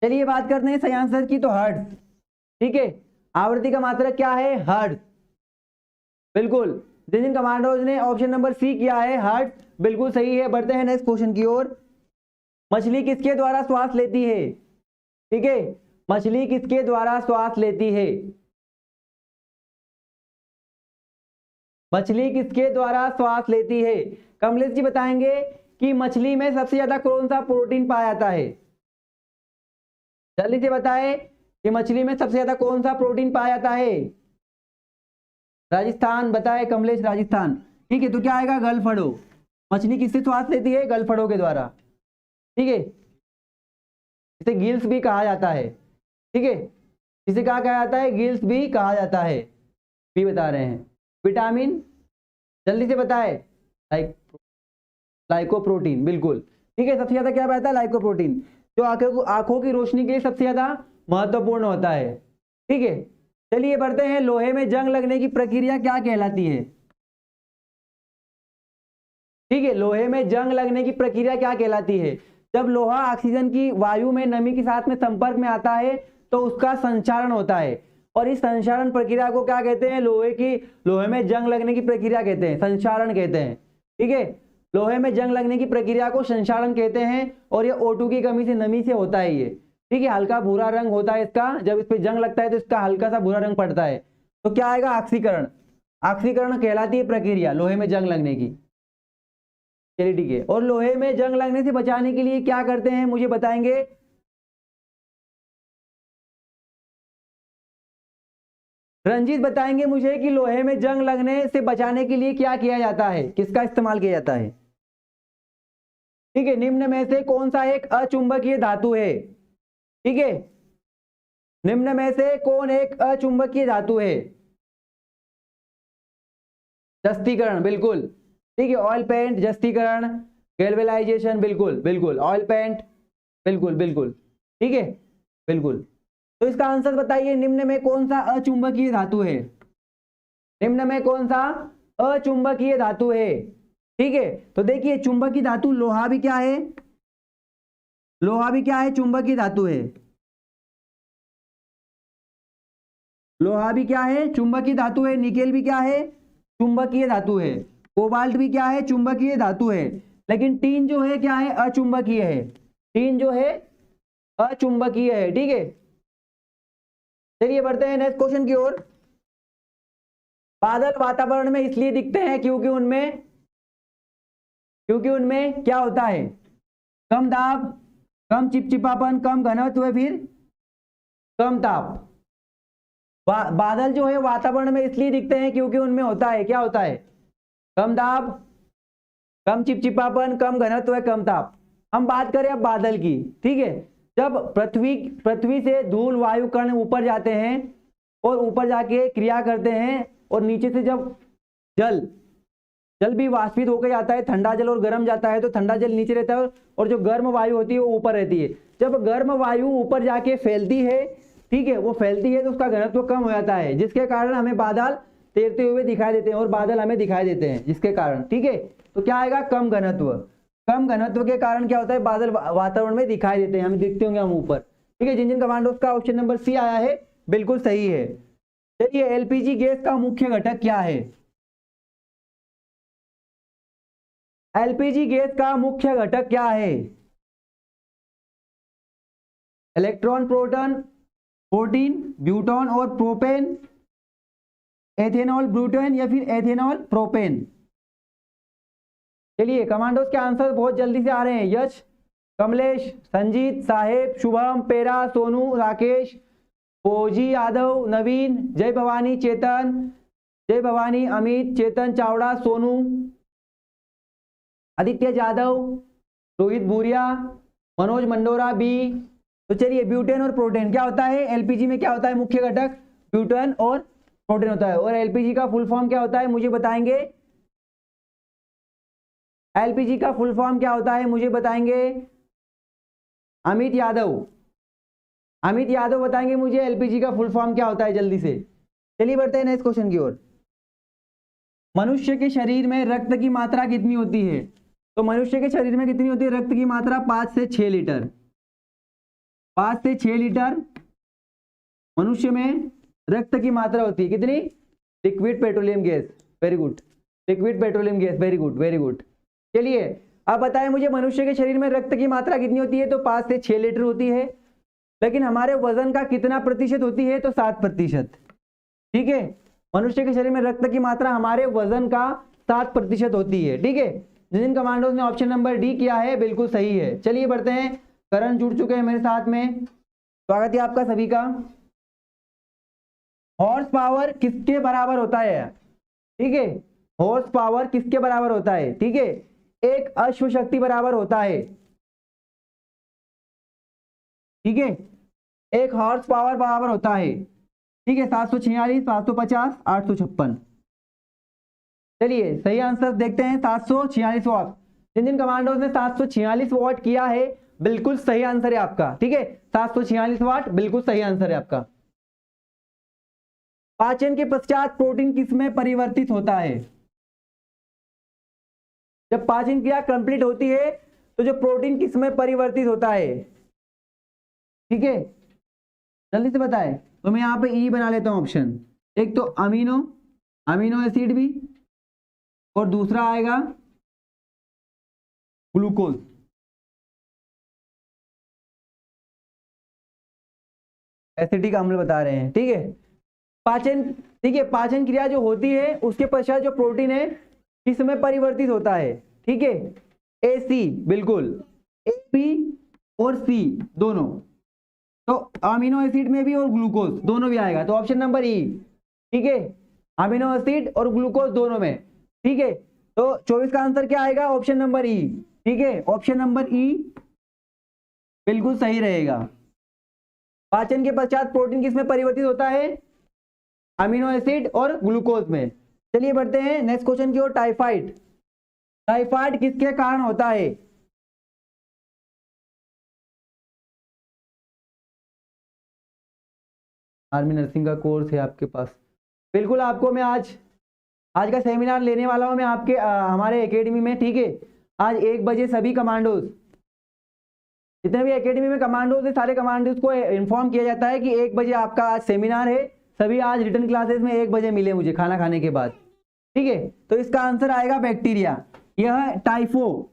चलिए बात करते हैं सही आंसर की, तो हर्ट्ज, ठीक है, आवृत्ति का मात्रक क्या है? हर्ट्ज, बिल्कुल। जिन कमांडोज ने ऑप्शन नंबर सी किया है हर्ट्ज, बिल्कुल सही है। बढ़ते हैं नेक्स्ट क्वेश्चन की ओर। मछली किसके द्वारा श्वास लेती है? ठीक है, मछली किसके द्वारा श्वास लेती है? मछली किसके द्वारा श्वास लेती है? कमलेश जी बताएंगे कि मछली में सबसे ज्यादा कौन सा प्रोटीन पाया जाता है? जल्दी से बताएं कि मछली में सबसे ज्यादा कौन सा प्रोटीन पाया जाता है? राजस्थान बताए कमलेश, राजस्थान, ठीक है। तो क्या आएगा? गलफड़ो। मछली किससे श्वास लेती है? गलफड़ो के द्वारा, ठीक है। इसे गिल्स भी कहा जाता है, ठीक है, इसे क्या कहा जाता है? गिल्स भी कहा जाता है, भी बता रहे हैं। विटामिन, जल्दी से बताए, लाइकोप्रोटीन, बिल्कुल, ठीक है। सबसे ज्यादा क्या रहता है? लाइकोप्रोटीन, जो आंखों की रोशनी के लिए सबसे ज्यादा महत्वपूर्ण होता है, ठीक है। चलिए बढ़ते हैं, लोहे में जंग लगने की प्रक्रिया क्या कहलाती है? ठीक है, लोहे में जंग लगने की प्रक्रिया क्या कहलाती है? जब लोहा ऑक्सीजन की वायु में नमी के साथ में संपर्क में आता है तो उसका संचारण होता है, और इस संचारण प्रक्रिया को क्या कहते हैं? लोहे में जंग लगने की प्रक्रिया कहते हैं, संचारण कहते हैं, ठीक है। लोहे में जंग लगने की प्रक्रिया को संचारण कहते हैं, और ये O2 की कमी से, नमी से होता है ये, ठीक है। हल्का भूरा रंग होता है इसका, जब इस पे जंग लगता है तो इसका हल्का सा भूरा रंग पड़ता है। तो क्या आएगा? ऑक्सीकरण, ऑक्सीकरण कहलाती है प्रक्रिया लोहे में जंग लगने की। चलिए ठीक है, और लोहे में जंग लगने से बचाने के लिए क्या करते हैं, मुझे बताएंगे? रंजीत बताएंगे मुझे कि लोहे में जंग लगने से बचाने के लिए क्या किया जाता है, किसका इस्तेमाल किया जाता है? ठीक है, निम्न में से कौन सा एक अचुंबकीय धातु है? ठीक है, निम्न में से कौन एक अचुंबकीय धातु है? जस्तीकरण, बिल्कुल, ठीक है। ऑयल पेंट, जस्तीकरण, गैल्वेनाइजेशन, बिल्कुल बिल्कुल, ऑयल पेंट, बिल्कुल बिल्कुल, ठीक है, बिल्कुल। तो इसका आंसर बताइए, निम्न में कौन सा अचुंबकीय धातु है? निम्न में कौन सा अचुंबकीय धातु है? ठीक है, तो देखिए चुंबकीय धातु, लोहा भी क्या है? लोहा भी क्या है? चुंबकीय धातु है। लोहा भी क्या है? चुंबकीय धातु है। निकेल भी क्या है? चुंबकीय धातु है। कोबाल्ट भी क्या है? चुंबकीय धातु है। लेकिन टीन जो है क्या है? अचुंबकीय है। टीन जो है अचुंबकीय है, ठीक है। चलिए बढ़ते हैं नेक्स्ट क्वेश्चन की ओर। बादल वातावरण में इसलिए दिखते हैं क्योंकि उनमें क्या होता है? कम दाब, कम चिपचिपापन, कम घनत्व, फिर कम ताप। बादल जो है वातावरण में इसलिए दिखते हैं क्योंकि उनमें होता है, क्या होता है? कम दाब, कम चिपचिपापन, कम घनत्व, कम ताप। हम बात करें अब बादल की, ठीक है। जब पृथ्वी से धूल वायु कण ऊपर जाते हैं और ऊपर जाके क्रिया करते हैं, और नीचे से जब जल भी वाष्पित होकर जाता है, ठंडा जल और गर्म जाता है, तो ठंडा जल नीचे रहता है और जो गर्म वायु होती है वो ऊपर रहती है। जब गर्म वायु ऊपर जाके फैलती है, ठीक है, वो फैलती है तो उसका घनत्व कम हो जाता है, जिसके कारण हमें बादल तैरते हुए दिखाई देते हैं और बादल हमें दिखाई देते हैं जिसके कारण, ठीक है। तो क्या आएगा, कम घनत्व। कम घनत्व के कारण क्या होता है, बादल वातावरण में दिखाई देते हैं, हमें दिखते होंगे हम ऊपर, ठीक है। जिन जिन कमांडोज का ऑप्शन नंबर सी आया है बिल्कुल सही है। चलिए, एलपीजी गैस का मुख्य घटक क्या है? एलपीजी गैस का मुख्य घटक क्या है? इलेक्ट्रॉन, प्रोटॉन, प्रोटीन, ब्यूटॉन और प्रोपेन, एथेनॉल ब्यूटेन या फिर एथेनॉल प्रोपेन। चलिए, कमांडोज के आंसर बहुत जल्दी से आ रहे हैं। यश, कमलेश, संजीत, साहेब, शुभम, पेरा, सोनू, राकेश, फौजी, यादव, नवीन, जय भवानी, चेतन, जय भवानी, अमित, चेतन चावड़ा, सोनू, आदित्य यादव, रोहित भूरिया, मनोज मंडोरा, बी। तो चलिए, ब्यूटेन और प्रोटेन क्या होता है? एलपीजी में क्या होता है मुख्य घटक? ब्यूटेन और प्रोटेन होता है। और एलपीजी का फुल फॉर्म क्या होता है, मुझे बताएंगे? एलपीजी का फुल फॉर्म क्या होता है, मुझे बताएंगे? अमित यादव, अमित यादव बताएंगे मुझे एलपीजी का फुल फॉर्म क्या होता है, जल्दी से। चलिए बढ़ते हैं नेक्स्ट क्वेश्चन की ओर। मनुष्य के शरीर में रक्त की मात्रा कितनी होती है? तो मनुष्य के शरीर में कितनी होती है रक्त की मात्रा? 5 से 6 लीटर। 5 से 6 लीटर मनुष्य में रक्त की मात्रा होती है। कितनी? Liquid petroleum gas, very good, liquid petroleum gas, very good very good. चलिए, अब बताएं मुझे मनुष्य के शरीर में रक्त की मात्रा कितनी होती है? तो 5 से 6 लीटर होती है। लेकिन हमारे वजन का कितना प्रतिशत होती है? तो 7%, ठीक है। मनुष्य के शरीर में रक्त की मात्रा हमारे वजन का 7% होती है, ठीक है। जिन कमांडोज ने ऑप्शन नंबर डी किया है बिल्कुल सही है। चलिए बढ़ते हैं, करण जुड़ चुके हैं मेरे साथ में, स्वागत है आपका सभी का। हॉर्स पावर किसके बराबर होता है? ठीक है, हॉर्स पावर किसके बराबर होता है? ठीक है, एक अश्व शक्ति बराबर होता है, ठीक है, एक हॉर्स पावर बराबर होता है, ठीक है। 746, 750, 856। चलिए सही आंसर देखते हैं, 746 वॉट। जिन जिन कमांडोज ने 746 वॉट किया है बिल्कुल सही आंसर है आपका, ठीक है। 746 वाट बिल्कुल सही आंसर है आपका। पाचन के पश्चात प्रोटीन किसमें परिवर्तित होता है? जब पाचन क्रिया कंप्लीट होती है तो जो प्रोटीन किसमें परिवर्तित होता है? ठीक है, जल्दी से बताएं। तो मैं यहां पे ई बना लेता हूं ऑप्शन। एक तो अमीनो एसिड भी, और दूसरा आएगा ग्लूकोज। एसिटिक अम्ल बता रहे हैं, ठीक है। पाचन, ठीक है, पाचन क्रिया जो होती है उसके पश्चात जो प्रोटीन है किसमें परिवर्तित होता है? ठीक है, ए सी, बिल्कुल, ए बी और सी दोनों, तो अमीनो एसिड में भी और ग्लूकोज दोनों भी आएगा, तो ऑप्शन नंबर ई, ठीक है, अमीनो एसिड और ग्लूकोज दोनों में, ठीक है। तो 24 का आंसर क्या आएगा? ऑप्शन नंबर ई, ठीक है, ऑप्शन नंबर ई बिल्कुल सही रहेगा। पाचन के पश्चात प्रोटीन किसमें परिवर्तित होता है? अमीनो एसिड और ग्लूकोज में। चलिए बढ़ते हैं नेक्स्ट क्वेश्चन की ओर। टाइफाइड, टाइफाइड किसके कारण होता है? आर्मी नर्सिंग का कोर्स है आपके पास, बिल्कुल आपको मैं आज का सेमिनार लेने वाला हूं मैं आपके हमारे एकेडमी में, ठीक है। आज 1 बजे सभी कमांडोज, जितने भी एकेडमी में कमांडोज है सारे कमांडोज को इन्फॉर्म किया जाता है कि 1 बजे आपका आज सेमिनार है। सभी आज रिटर्न क्लासेस में 1 बजे मिले मुझे खाना खाने के बाद, ठीक है। तो इसका आंसर आएगा बैक्टीरिया। यह टाइफो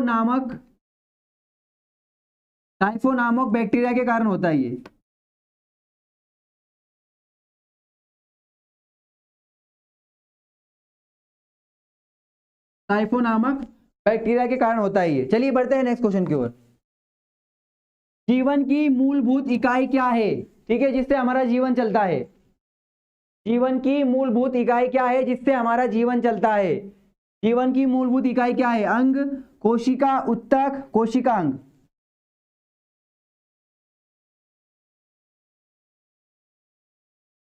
नामक बैक्टीरिया के कारण होता है ये। टाइफो नामक बैक्टीरिया के कारण होता है ये। चलिए बढ़ते हैं नेक्स्ट क्वेश्चन की ओर। जीवन की मूलभूत इकाई क्या है? ठीक है, जिससे हमारा जीवन चलता है। जीवन की मूलभूत इकाई क्या है जिससे हमारा जीवन चलता है? जीवन की मूलभूत इकाई क्या है? अंग, कोशिका, उत्तक, कोशिकांग।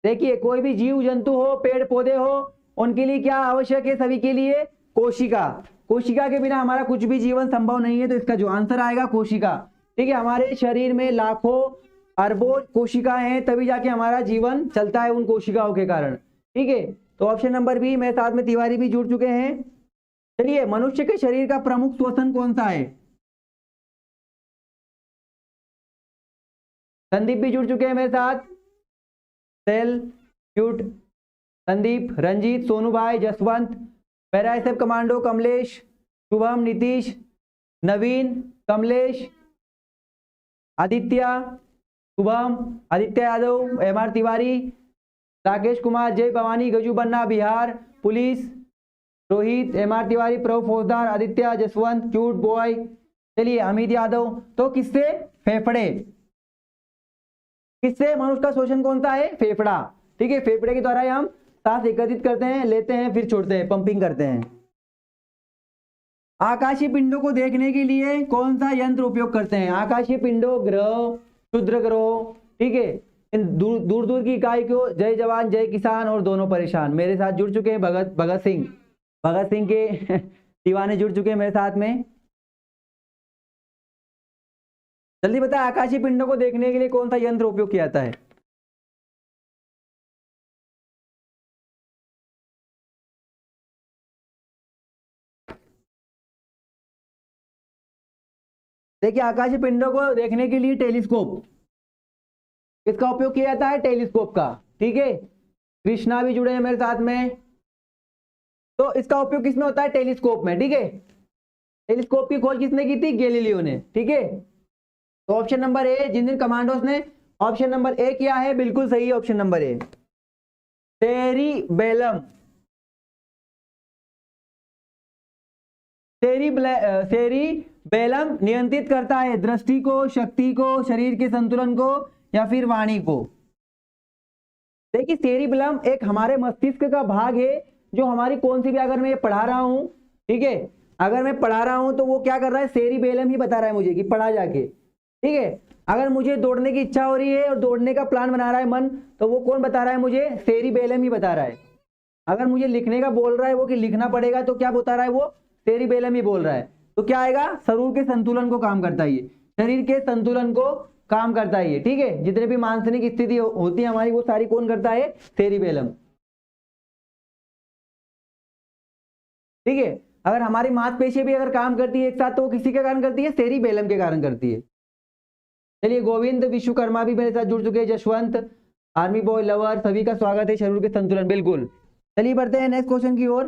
देखिए, कोई भी जीव जंतु हो, पेड़ पौधे हो, उनके लिए क्या आवश्यक है? सभी के लिए कोशिका, कोशिका के बिना हमारा कुछ भी जीवन संभव नहीं है, तो इसका जो आंसर आएगा कोशिका। ठीक है, हमारे शरीर में लाखों अरबों कोशिकाएं हैं, तभी जाके हमारा जीवन चलता है उन कोशिकाओं के कारण। ठीक है, तो ऑप्शन नंबर बी, मेरे साथ में तिवारी भी जुड़ चुके हैं। चलिए, मनुष्य के शरीर का प्रमुख श्वसन कौन सा है? संदीप भी जुड़ चुके हैं मेरे साथ। सेल क्यूट, संदीप, रंजीत, सोनू भाई, जसवंत, पैराएसएफ कमांडो, कमलेश, शुभम, नीतीश, नवीन, कमलेश, आदित्य, शुभम, आदित्य यादव, एमआर तिवारी, राकेश कुमार, जय भवानी, गजू बन्ना, बिहार पुलिस, रोहित, एमआर तिवारी, प्रभु फौजदार, आदित्य, जसवंत, क्यूट बॉय। चलिए, अमित यादव। तो किससे? फेफड़े। किससे? मनुष्य का श्वसन कौन सा है? फेफड़ा। ठीक है, फेफड़े के द्वारा ही हम सांस एकत्रित करते हैं, लेते हैं, फिर छोड़ते हैं, पंपिंग करते हैं। आकाशीय पिंडों को देखने के लिए कौन सा यंत्र उपयोग करते हैं? आकाशीय पिंडों, ग्रह, क्षुद्र ग्रह। ठीक है, इन दूर दूर की इकाई को जय जवान जय किसान और दोनों परेशान। मेरे साथ जुड़ चुके हैं भगत सिंह के दीवाने जुड़ चुके हैं मेरे साथ में। जल्दी बताए, आकाशीय पिंडों को देखने के लिए कौन सा यंत्र उपयोग किया जाता है? देखिए, आकाशीय पिंडों को देखने के लिए टेलीस्कोप, इसका उपयोग किया जाता है, टेलीस्कोप का। ठीक है, कृष्णा भी जुड़े हैं मेरे साथ में। तो इसका उपयोग किसमें होता है? टेलीस्कोप में। ठीक है, टेलीस्कोप की खोज किसने की थी? गैलीलियो ने। ठीक है, तो ऑप्शन नंबर ए, जिन जिन कमांडोस ने ऑप्शन नंबर ए किया है, बिल्कुल सही है option number A, cerebellum. Cerebellum नियंत्रित करता है दृष्टि को, शक्ति को, शरीर के संतुलन को, या फिर वाणी को। देखिए, सेरिबेलम एक हमारे मस्तिष्क का भाग है, जो हमारी कौन सी भी, अगर मैं पढ़ा रहा हूं, ठीक है, अगर मैं पढ़ा रहा हूं तो वो क्या कर रहा है? सेरिबेलम ही बता रहा है मुझे कि पढ़ा जाके। ठीक है, अगर मुझे दौड़ने की इच्छा हो रही है और दौड़ने का प्लान बना रहा है मन, तो वो कौन बता रहा है मुझे? सेरिबेलम ही बता रहा है। अगर मुझे लिखने का बोल रहा है वो कि लिखना पड़ेगा, तो क्या बता रहा है वो? सेरिबेलम ही बोल रहा है। तो क्या आएगा? शरीर के संतुलन को काम करता है ये, शरीर के संतुलन को काम करता है ये। ठीक है, जितने भी मानसिक स्थिति होती है हमारी, वो सारी कौन करता है? सेरिबेलम। ठीक है, अगर हमारी मांसपेशी भी अगर काम करती है एक साथ, तो वो किसी के कारण करती है? सेरिबेलम के कारण करती है। चलिए, गोविंद विश्वकर्मा भी मेरे साथ जुड़ चुके हैं, जशवंत, आर्मी बॉय लवर, सभी का स्वागत है। शरीर के संतुलन, बिल्कुल। चलिए बढ़ते हैं नेक्स्ट क्वेश्चन की ओर।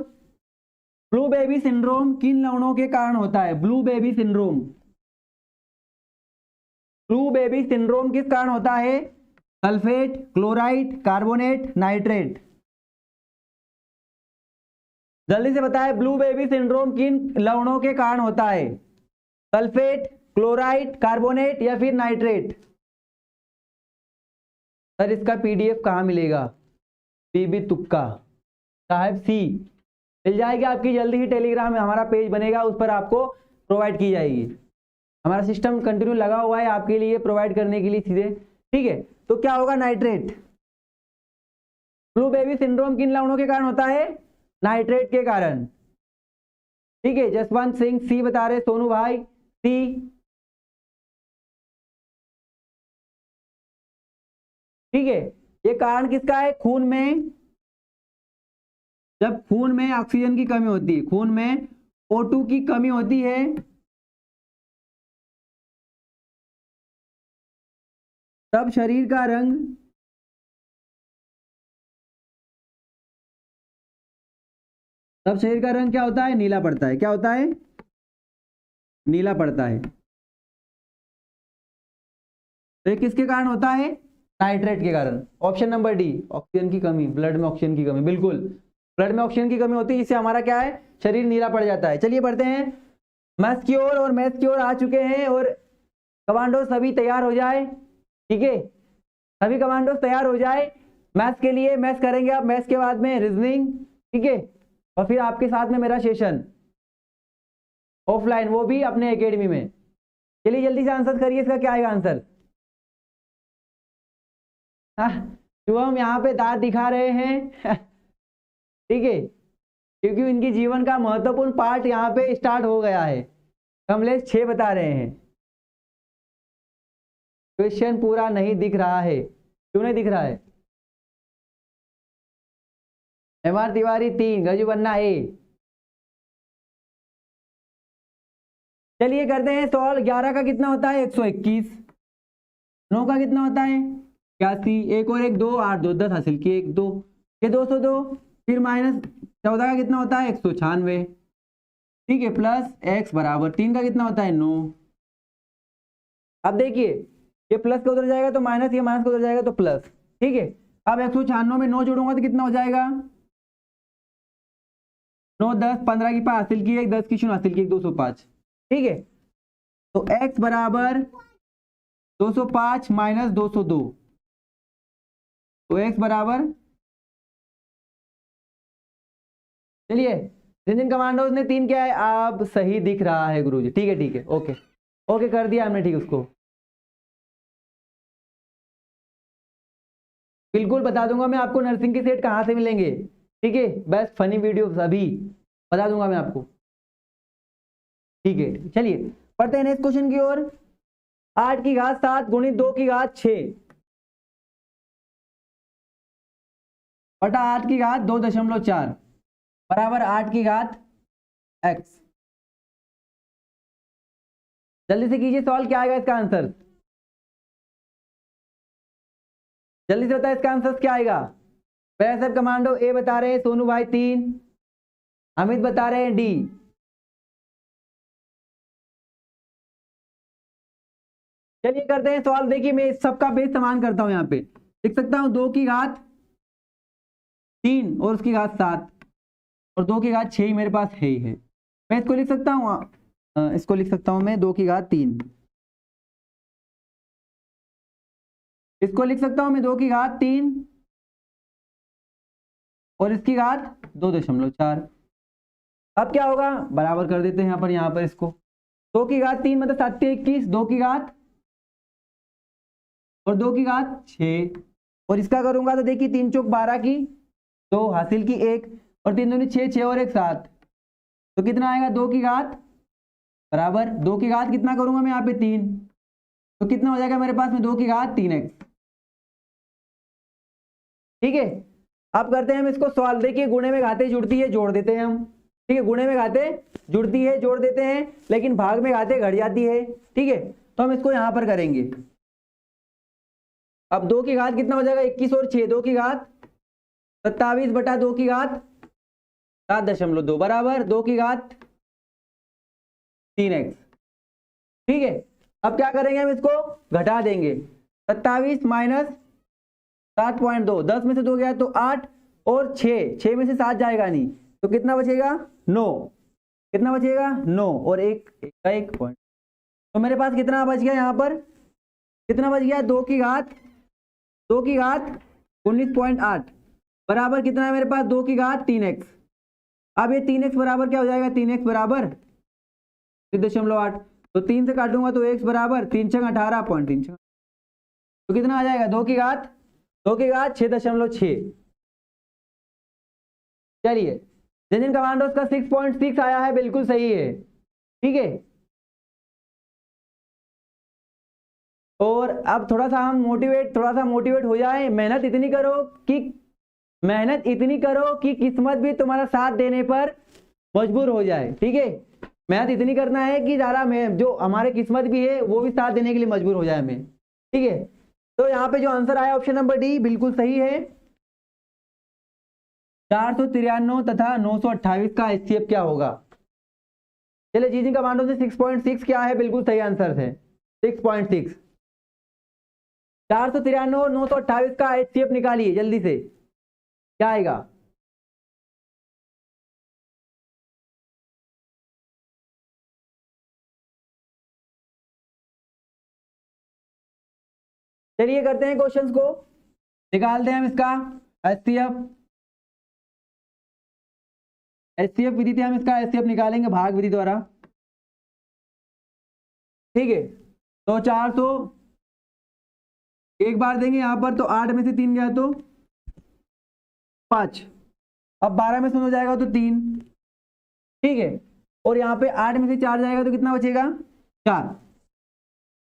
ब्लू बेबी सिंड्रोम किन लवणों के कारण होता है? Blue baby syndrome, blue baby syndrome किस कारण होता है? Sulphate, chloride, carbonate, nitrate. जल्दी से बताएं, ब्लू बेबी सिंड्रोम किन लवणों के कारण होता है? सल्फेट, क्लोराइड, कार्बोनेट, या फिर नाइट्रेट? सर, इसका पीडीएफ कहाँ मिलेगा? बीबी तुक्का साहब, सी मिल जाएगी आपकी जल्दी ही। टेलीग्राम में हमारा पेज बनेगा, उस पर आपको प्रोवाइड की जाएगी। हमारा सिस्टम कंटिन्यू लगा हुआ है आपके लिए प्रोवाइड करने के लिए सीधे। ठीक है, तो क्या होगा? नाइट्रेट। ब्लू बेबी सिंड्रोम किन लवणों के कारण होता है? नाइट्रेट के कारण। ठीक है, जसवंत सिंह सी बता रहे, सोनू भाई सी। ठीक है, ये कारण किसका है? खून में, जब खून में ऑक्सीजन की कमी होती है, खून में O2 की कमी होती है, तब शरीर का रंग, तब शरीर का रंग क्या होता है? नीला पड़ता है। क्या होता है? नीला पड़ता है। तो ये किसके कारण होता है? नाइट्रेट के कारण। ऑप्शन नंबर डी, ऑक्सीजन की कमी, ब्लड में ऑक्सीजन की कमी, बिल्कुल। ब्लड में ऑक्सीजन की कमी होती है, इससे हमारा क्या है? शरीर नीला पड़ जाता है। चलिए बढ़ते हैं मैथ्स की ओर, और मैथ्स की ओर आ चुके हैं, और कमांडो सभी तैयार हो जाए। ठीक है, सभी कमांडो तैयार हो जाए मैथ्स के लिए। मैथ्स करेंगे आप, मैथ्स के बाद में रीजनिंग। ठीक है, और फिर आपके साथ में मेरा सेशन ऑफलाइन, वो भी अपने एकेडमी में। चलिए जल्दी से आंसर करिए, इसका क्या आएगा आंसर? हाँ, शुभम यहाँ पे दांत दिखा रहे हैं। ठीक है, क्योंकि इनकी जीवन का महत्वपूर्ण पार्ट यहाँ पे स्टार्ट हो गया है। कमलेश 6 बता रहे हैं। क्वेश्चन पूरा नहीं दिख रहा है, क्यों नहीं दिख रहा है? MR Tiwari 3, Gaju Banna A। चलिए करते हैं सॉल्व। 11 का कितना होता है? 121। 9 का कितना होता है? 81। एक और एक 2, 8 2 10 हासिल किए, 1 2 ये 202। फिर माइनस 14 का कितना होता है? 196। ठीक है, प्लस x बराबर 3 का कितना होता है? 9। अब देखिए ये प्लस का उधर जाएगा तो माइनस, ये माइनस का उधर जाएगा तो प्लस। ठीक है, अब 196 में 9 जोड़ूंगा तो कितना हो जाएगा? 9 10 15 की 5 हासिल की, 1 10 की 0 हासिल की, 205। ठीक है, तो x बराबर 205 माइनस 202, तो x बराबर, चलिए जिन कमांडोज ने 3 किया है आप सही दिख रहा है गुरुजी। ठीक है ठीक है, ओके ओके कर दिया हमने। ठीक है, उसको बिल्कुल बता दूंगा मैं आपको नर्सिंग के सेट कहाँ से मिलेंगे। ठीक है, बेस्ट फनी वीडियो अभी बता दूंगा मैं आपको। ठीक है, चलिए पढ़ते हैं नेक्स्ट क्वेश्चन की ओर। 8 की घात 7 गुणित 2 की घात 6 बटा 8 की घात 2.4 बराबर 8 की घात x। जल्दी से कीजिए सॉल्व, क्या आएगा इसका आंसर? जल्दी से बताए इसका आंसर क्या आएगा? वैसे कमांडो ए बता रहे हैं, सोनू भाई 3, अमित बता रहे हैं डी। चलिए करते हैं सवाल। देखिए मैं सबका बेस समान करता हूं, यहाँ पे लिख सकता हूं 2 की घात 3 और उसकी घात 7 और 2 की घात 6 ही मेरे पास है ही है। मैं इसको लिख सकता हूँ, इसको लिख सकता हूं मैं 2 की घात 3, इसको लिख सकता हूं मैं 2 की घात 3 और इसकी घात 2.4। अब क्या होगा? बराबर कर देते हैं यहाँ पर इसको। 2 की घात 3 मतलब 7 21, 2 की घात और 2 की घात 6 और इसका करूंगा तो देखिए 3 चौक 12 की 2 हासिल की 1 और 3 दूनी 6, 6 और 1 7, तो कितना आएगा? 2 की घात बराबर 2 की घात कितना करूंगा मैं यहाँ पे 3, तो कितना हो जाएगा मेरे पास में? 2 की घात 3x। ठीक है, अब करते हैं हम इसको सवाल। देखिए गुणे में घाते जुड़ती है, जोड़ देते हैं हम। ठीक है, गुणे में घाते जुड़ती है, जोड़ देते हैं, लेकिन भाग में घाते घट जाती है। ठीक है, तो हम इसको यहां पर करेंगे। अब 2 की घात कितना हो जाएगा? 21 और 6, 2 की घात 27 बटा 2 की घात 7.2 बराबर 2 की घात 3x। ठीक है, अब क्या करेंगे? हम इसको घटा देंगे। 27 माइनस 7.2, 10 में से 2 गया तो 8 और 6 में से 7 जाएगा नहीं, तो कितना बचेगा? 9। कितना बचेगा? 9 और 1 का 1 पॉइंट, तो मेरे पास कितना बच गया? यहाँ पर कितना बच गया? 2 की घात 19.8 बराबर कितना है मेरे पास? 2 की घात 3x। अब ये 3x बराबर क्या हो जाएगा? 3x बराबर 3.8, तो 3 से काटूंगा तो x बराबर 3 छंग 18.3, तो कितना आ जाएगा? 2 की घात 6.6। चलिए जिन कमांडोज का 6.6 आया है बिल्कुल सही है। ठीक है, और अब थोड़ा सा मोटिवेट हो जाए। मेहनत इतनी करो कि किस्मत भी तुम्हारा साथ देने पर मजबूर हो जाए। ठीक है, मेहनत इतनी करना है कि ज़रा जो हमारे किस्मत भी है वो भी साथ देने के लिए मजबूर हो जाए हमें। ठीक है, तो यहाँ पे जो आंसर आया ऑप्शन नंबर डी बिल्कुल सही है। 493 तथा 928 का HCF क्या होगा? चलिए जी कमांडो से 6.6 क्या है? बिल्कुल सही आंसर है 6.6। 493 और 928 का HCF निकालिए जल्दी से, क्या आएगा? चलिए करते हैं क्वेश्चंस को, निकालते हैं हम इसका HCF विधि से हम इसका HCF निकालेंगे भाग विधि द्वारा। ठीक है, तो 400 एक बार देंगे यहाँ पर, तो 8 में से 3 गया तो 5, अब 12 में से 9 जाएगा तो 3, ठीक है। और यहाँ पे 8 में से 4 जाएगा तो कितना बचेगा? 4।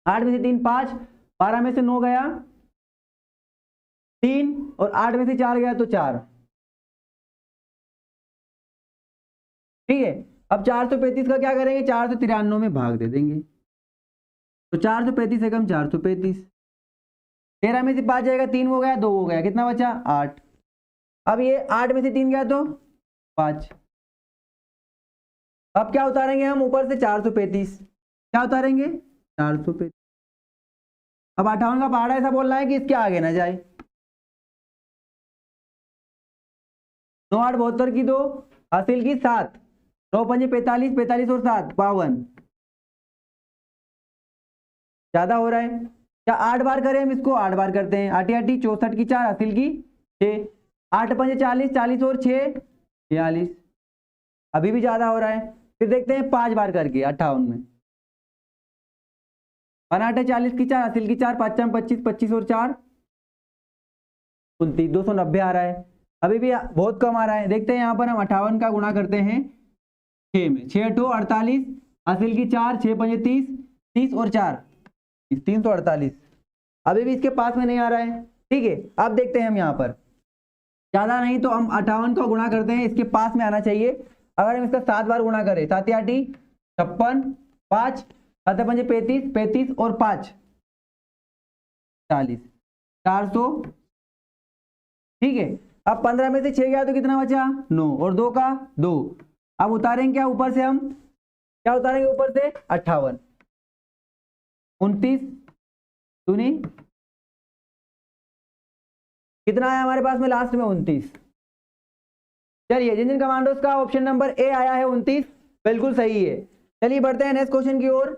8 में से 3 5, 12 में से 9 गया 3 और 8 में से 4 गया तो 4, ठीक है। अब 435 का क्या करेंगे? 493 में भाग दे देंगे, तो 435 एकम 435। 13 में से 5 जाएगा 3 हो गया, 2 हो गया, कितना बचा? 8। अब ये 8 में से 3 गया तो 5। अब क्या उतारेंगे हम ऊपर से? 435। क्या उतारेंगे? 435। अब 58 का पहाड़ा ऐसा बोल रहा है कि इसके आगे ना जाए। 9 8 72 की 2, हासिल की 7, 9 5 45, 45 और 7 52, ज्यादा हो रहा है क्या? 8 बार करें हम इसको? 8 बार करते हैं। 8 8 64 की 4, हासिल की 6, 8 5 40, 40 और 6 46, अभी भी ज्यादा हो रहा है। फिर देखते हैं 5 बार करके 58 में। 8 40 की 4, हासिल की 4, 5 25, 25 और 4 29, 290 आ रहा है। अभी भी बहुत कम आ रहा है। देखते हैं यहाँ पर हम 58 का गुणा करते हैं 6 में। 6 8 48, हासिल की 4, 6 5 30, 30 और 4 348, अभी भी इसके पास में नहीं आ रहा है, ठीक है। अब देखते हैं हम यहाँ पर, ज्यादा नहीं तो हम 58 का गुणा करते हैं, इसके पास में आना चाहिए। अगर हम इसका 7 बार गुणा करें, 7 8 56, 5 7 5 35, 35 और 5 40, 400, ठीक है। अब 15 में से 6 गया तो कितना बचा? 9 और 2 का 2। अब उतारेंगे क्या ऊपर से? हम क्या उतारेंगे ऊपर से? 58, 29 दूनी कितना आया हमारे पास में लास्ट में? 29। चलिए, जिन जिन कमांडोज का ऑप्शन नंबर ए आया है 29 बिल्कुल सही है। चलिए बढ़ते हैं नेक्स्ट क्वेश्चन की ओर।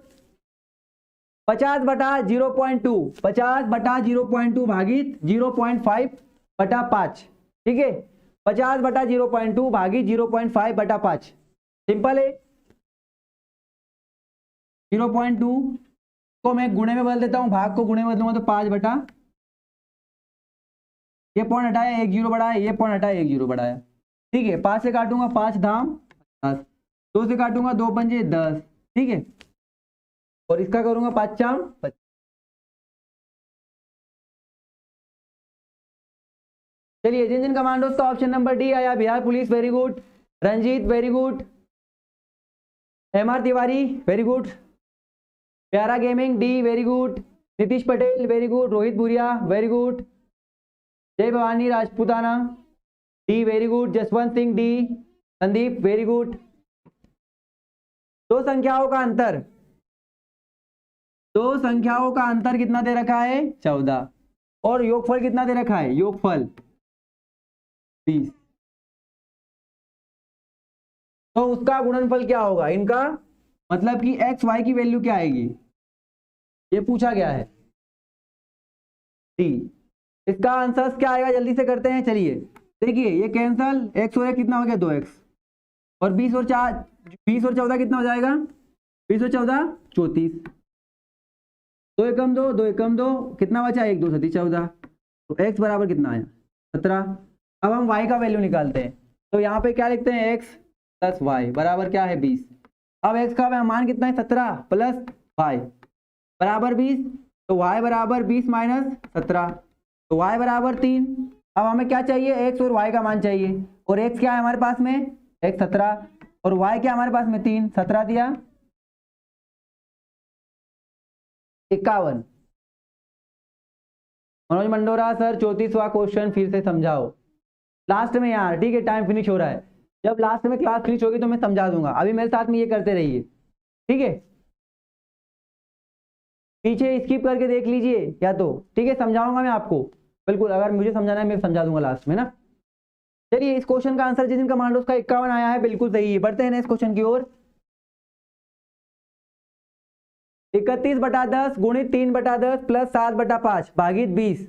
50 बटा 0.2, 50 बटा 0.2 भागित 0.5 बटा 5, ठीक है। 50 बटा 0.2 भागित 0.5 बटा 5, सिंपल है। 0.2 को मैं गुणे में बदल देता हूं, भाग को गुणे में बदलूंगा तो 5 बटा, ये पॉइंट हटाया 1 0 बढ़ाया, ये पॉइंट हटाया 1 0 बढ़ाया, ठीक है। 5 से काटूंगा 5 धाम 10, 2 से काटूंगा 2 पंजे 10, ठीक है। और इसका करूंगा 5 चाम 25। चलिए, जिन जिन कमांडोज का ऑप्शन नंबर डी आया, Bihar police very good, Ranjit very good, MR Tiwari very good, प्यारा gaming D very good, Nitish Patel very good, Rohit Buria very good, Jai Bhavani Rajputana D very good, Jaswant Singh D, Sandeep very good. दो संख्याओं का अंतर, दो संख्याओं का अंतर कितना दे रखा है? 14, और योगफल कितना दे रखा है? योगफल 20, तो उसका गुणनफल क्या होगा इनका? मतलब कि एक्स वाई की वैल्यू क्या आएगी, ये पूछा गया है। डी, इसका आंसर क्या आएगा? जल्दी से करते हैं। चलिए देखिए, ये कैंसल, एक्स और एक कितना हो गया? 2x, और 20 और 4, 20 और 14 कितना हो जाएगा? 20 और 14 34, 2 एकम 2, 2 एकम 2, कितना बचा? 1 2 7 14, तो x बराबर कितना आया? 17। अब हम y का वैल्यू निकालते हैं, तो यहाँ पे क्या लिखते हैं? x प्लस वाई बराबर क्या है? 20। अब x का मान कितना है? 17 प्लस y बराबर 20, तो y बराबर 20 माइनस 17, तो y बराबर 3। अब हमें क्या चाहिए? x और y का मान चाहिए, और x क्या है हमारे पास में? x 17, और y क्या हमारे पास में? 3, 17 दिया 51। मनोज मंडोरा सर 34वां क्वेश्चन फिर से समझाओ लास्ट में यार, ठीक है। टाइम फिनिश हो रहा है, जब लास्ट में क्लास फिनिश होगी तो मैं समझा दूंगा, अभी मेरे साथ में ये करते रहिए, ठीक है। पीछे स्किप करके देख लीजिए या तो, ठीक है। समझाऊंगा मैं आपको बिल्कुल, अगर मुझे समझाना है मैं समझा दूंगा लास्ट में ना। चलिए, इस क्वेश्चन का आंसर जिन कमांडोज का 51 आया है बिल्कुल सही है। बढ़ते हैं नेक्स्ट क्वेश्चन की ओर। 31 बटा 10 गुणित 3 बटा 10 प्लस 7 बटा 5 भागित 20,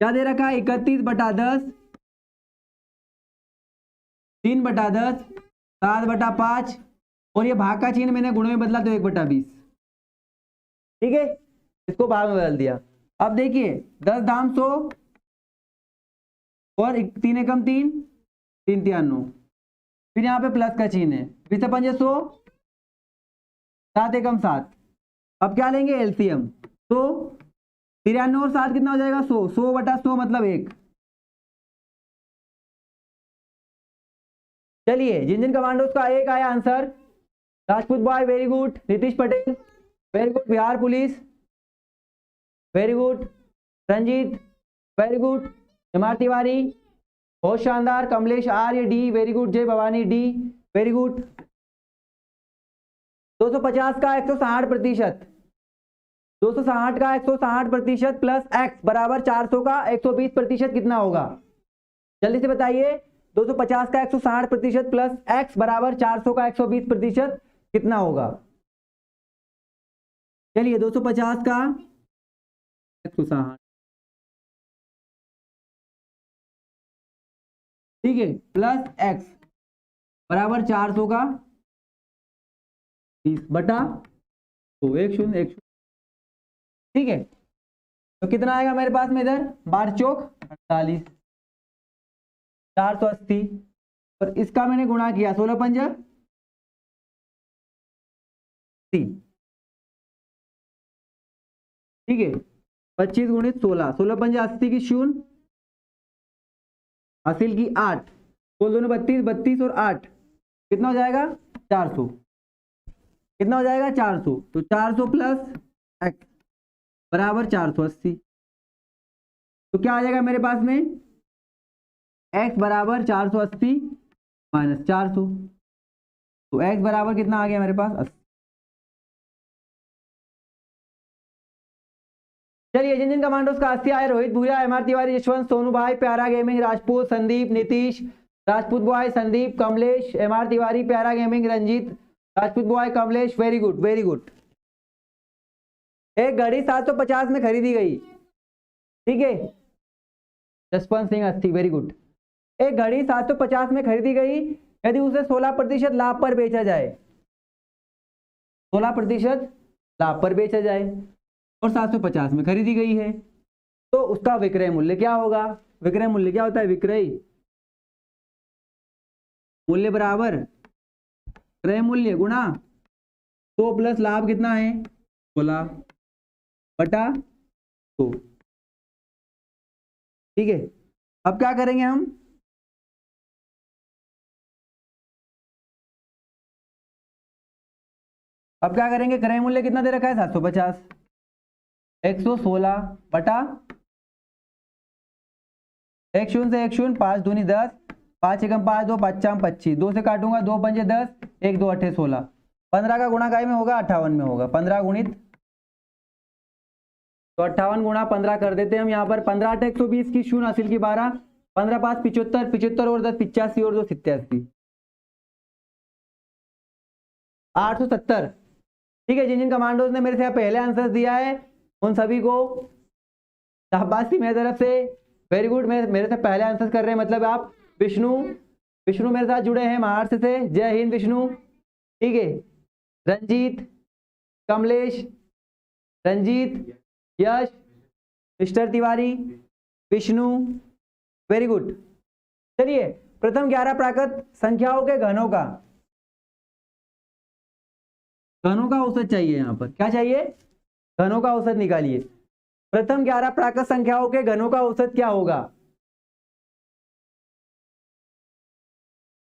क्या दे रखा है? 31 बटा 10, 3 बटा 10, 7 बटा 5, और ये भाग का चिन्ह मैंने गुण में बदला तो 1 बटा 20, ठीक है। इसको भाग में बदल दिया। अब देखिए 10 धाम 100 और 3 एकम 3, 393, फिर यहाँ पे प्लस का चिन्ह है, फिर से 5 100, 7 एकम 7। अब क्या लेंगे एलसीएम, तो 93 और 7 कितना हो जाएगा 100, 100 बटा 100 मतलब 1। चलिए जिन जिन कमांडोज का एक आया answer, Rajput boy very good, Nitish Patel very good, Bihar police very good, Ranjit very good, MR Tiwari बहुत शानदार, Kamlesh Arya D very good, Jai Bhavani D very good. 250 का 160%, 260 का 160% प्लस एक्स बराबर 400 का 120% कितना होगा? जल्दी से बताइए, 250 का 160% प्लस एक्स बराबर 400 का 120% कितना होगा? चलिए 250 का 160, ठीक है, प्लस एक्स बराबर 400 का 20 बटा तो 1 0 1 0, ठीक है। तो कितना आएगा मेरे पास में इधर, 12 चौक 48, 480, और इसका मैंने गुणा किया 16 पंजा 30, ठीक है, 25 गुणित 16, 16 पंजा 80 की 0, हासिल की 8, तो दोनों 32, 32 और 8 कितना हो जाएगा 400, कितना हो जाएगा 400, तो 400 प्लस एक्स बराबर 480, तो क्या आ जाएगा मेरे पास में x बराबर 480 माइनस 400, तो x बराबर कितना आ गया मेरे पास 80। चलिए जिन जिन कमांडोज का 80 आए, रोहित भूया, एमआर तिवारी, यशवंत, सोनू भाई, प्यारा gaming, Rajput, Sandeep, Nitish, Rajput boy, Sandeep, Kamlesh, MR Tiwari, प्यारा gaming, Ranjit, Rajput boy, Kamlesh, very good very good. एक घड़ी 750 में खरीदी गई, ठीक है, जसवंत सिंह 80 वेरी गुड। एक घड़ी 750 में खरीदी गई, यदि उसे 16% लाभ पर बेचा जाए, 16% लाभ पर बेचा जाए और 750 में खरीदी गई है, तो उसका विक्रय मूल्य क्या होगा? विक्रय मूल्य क्या होता है? विक्रय मूल्य बराबर क्रय मूल्य गुणा 100 प्लस लाभ कितना है 16 बटा 100, ठीक है। अब क्या करेंगे हम, अब क्या करेंगे, क्रय मूल्य कितना दे रखा है 750, 116 बटा 1 0 से 1 0, 5 दूनी 10, 5 एकम 5 2 5 चाम 25, 2 से काटूंगा 2 पंजे 10, 1 2 8 16, 15 का गुणा काय में होगा 58 में होगा, 15 गुणित, तो 58 गुणा 15 कर देते हैं हम यहाँ पर, 15 8 120 की 0 हासिल की 12, 15 5 75, 75 और 10 85 और 2 87, 870, ठीक है। जिन जिन कमांडोज ने मेरे से पहले आंसर दिया है उन सभी को शाबाशी मेरी तरफ से, वेरी गुड। मेरे से पहले आंसर कर रहे हैं, मतलब आप विष्णु, विष्णु मेरे साथ जुड़े हैं महाराष्ट्र से, जय हिंद विष्णु, ठीक है। Ranjit, Kamlesh, Ranjit, Yash, mister Tiwari, Vishnu, very good. चलिए प्रथम 11 प्राकृत संख्याओं के घनों का औसत चाहिए, यहां पर क्या चाहिए, घनों का औसत निकालिए। प्रथम 11 प्राकृत संख्याओं के घनों का औसत क्या होगा?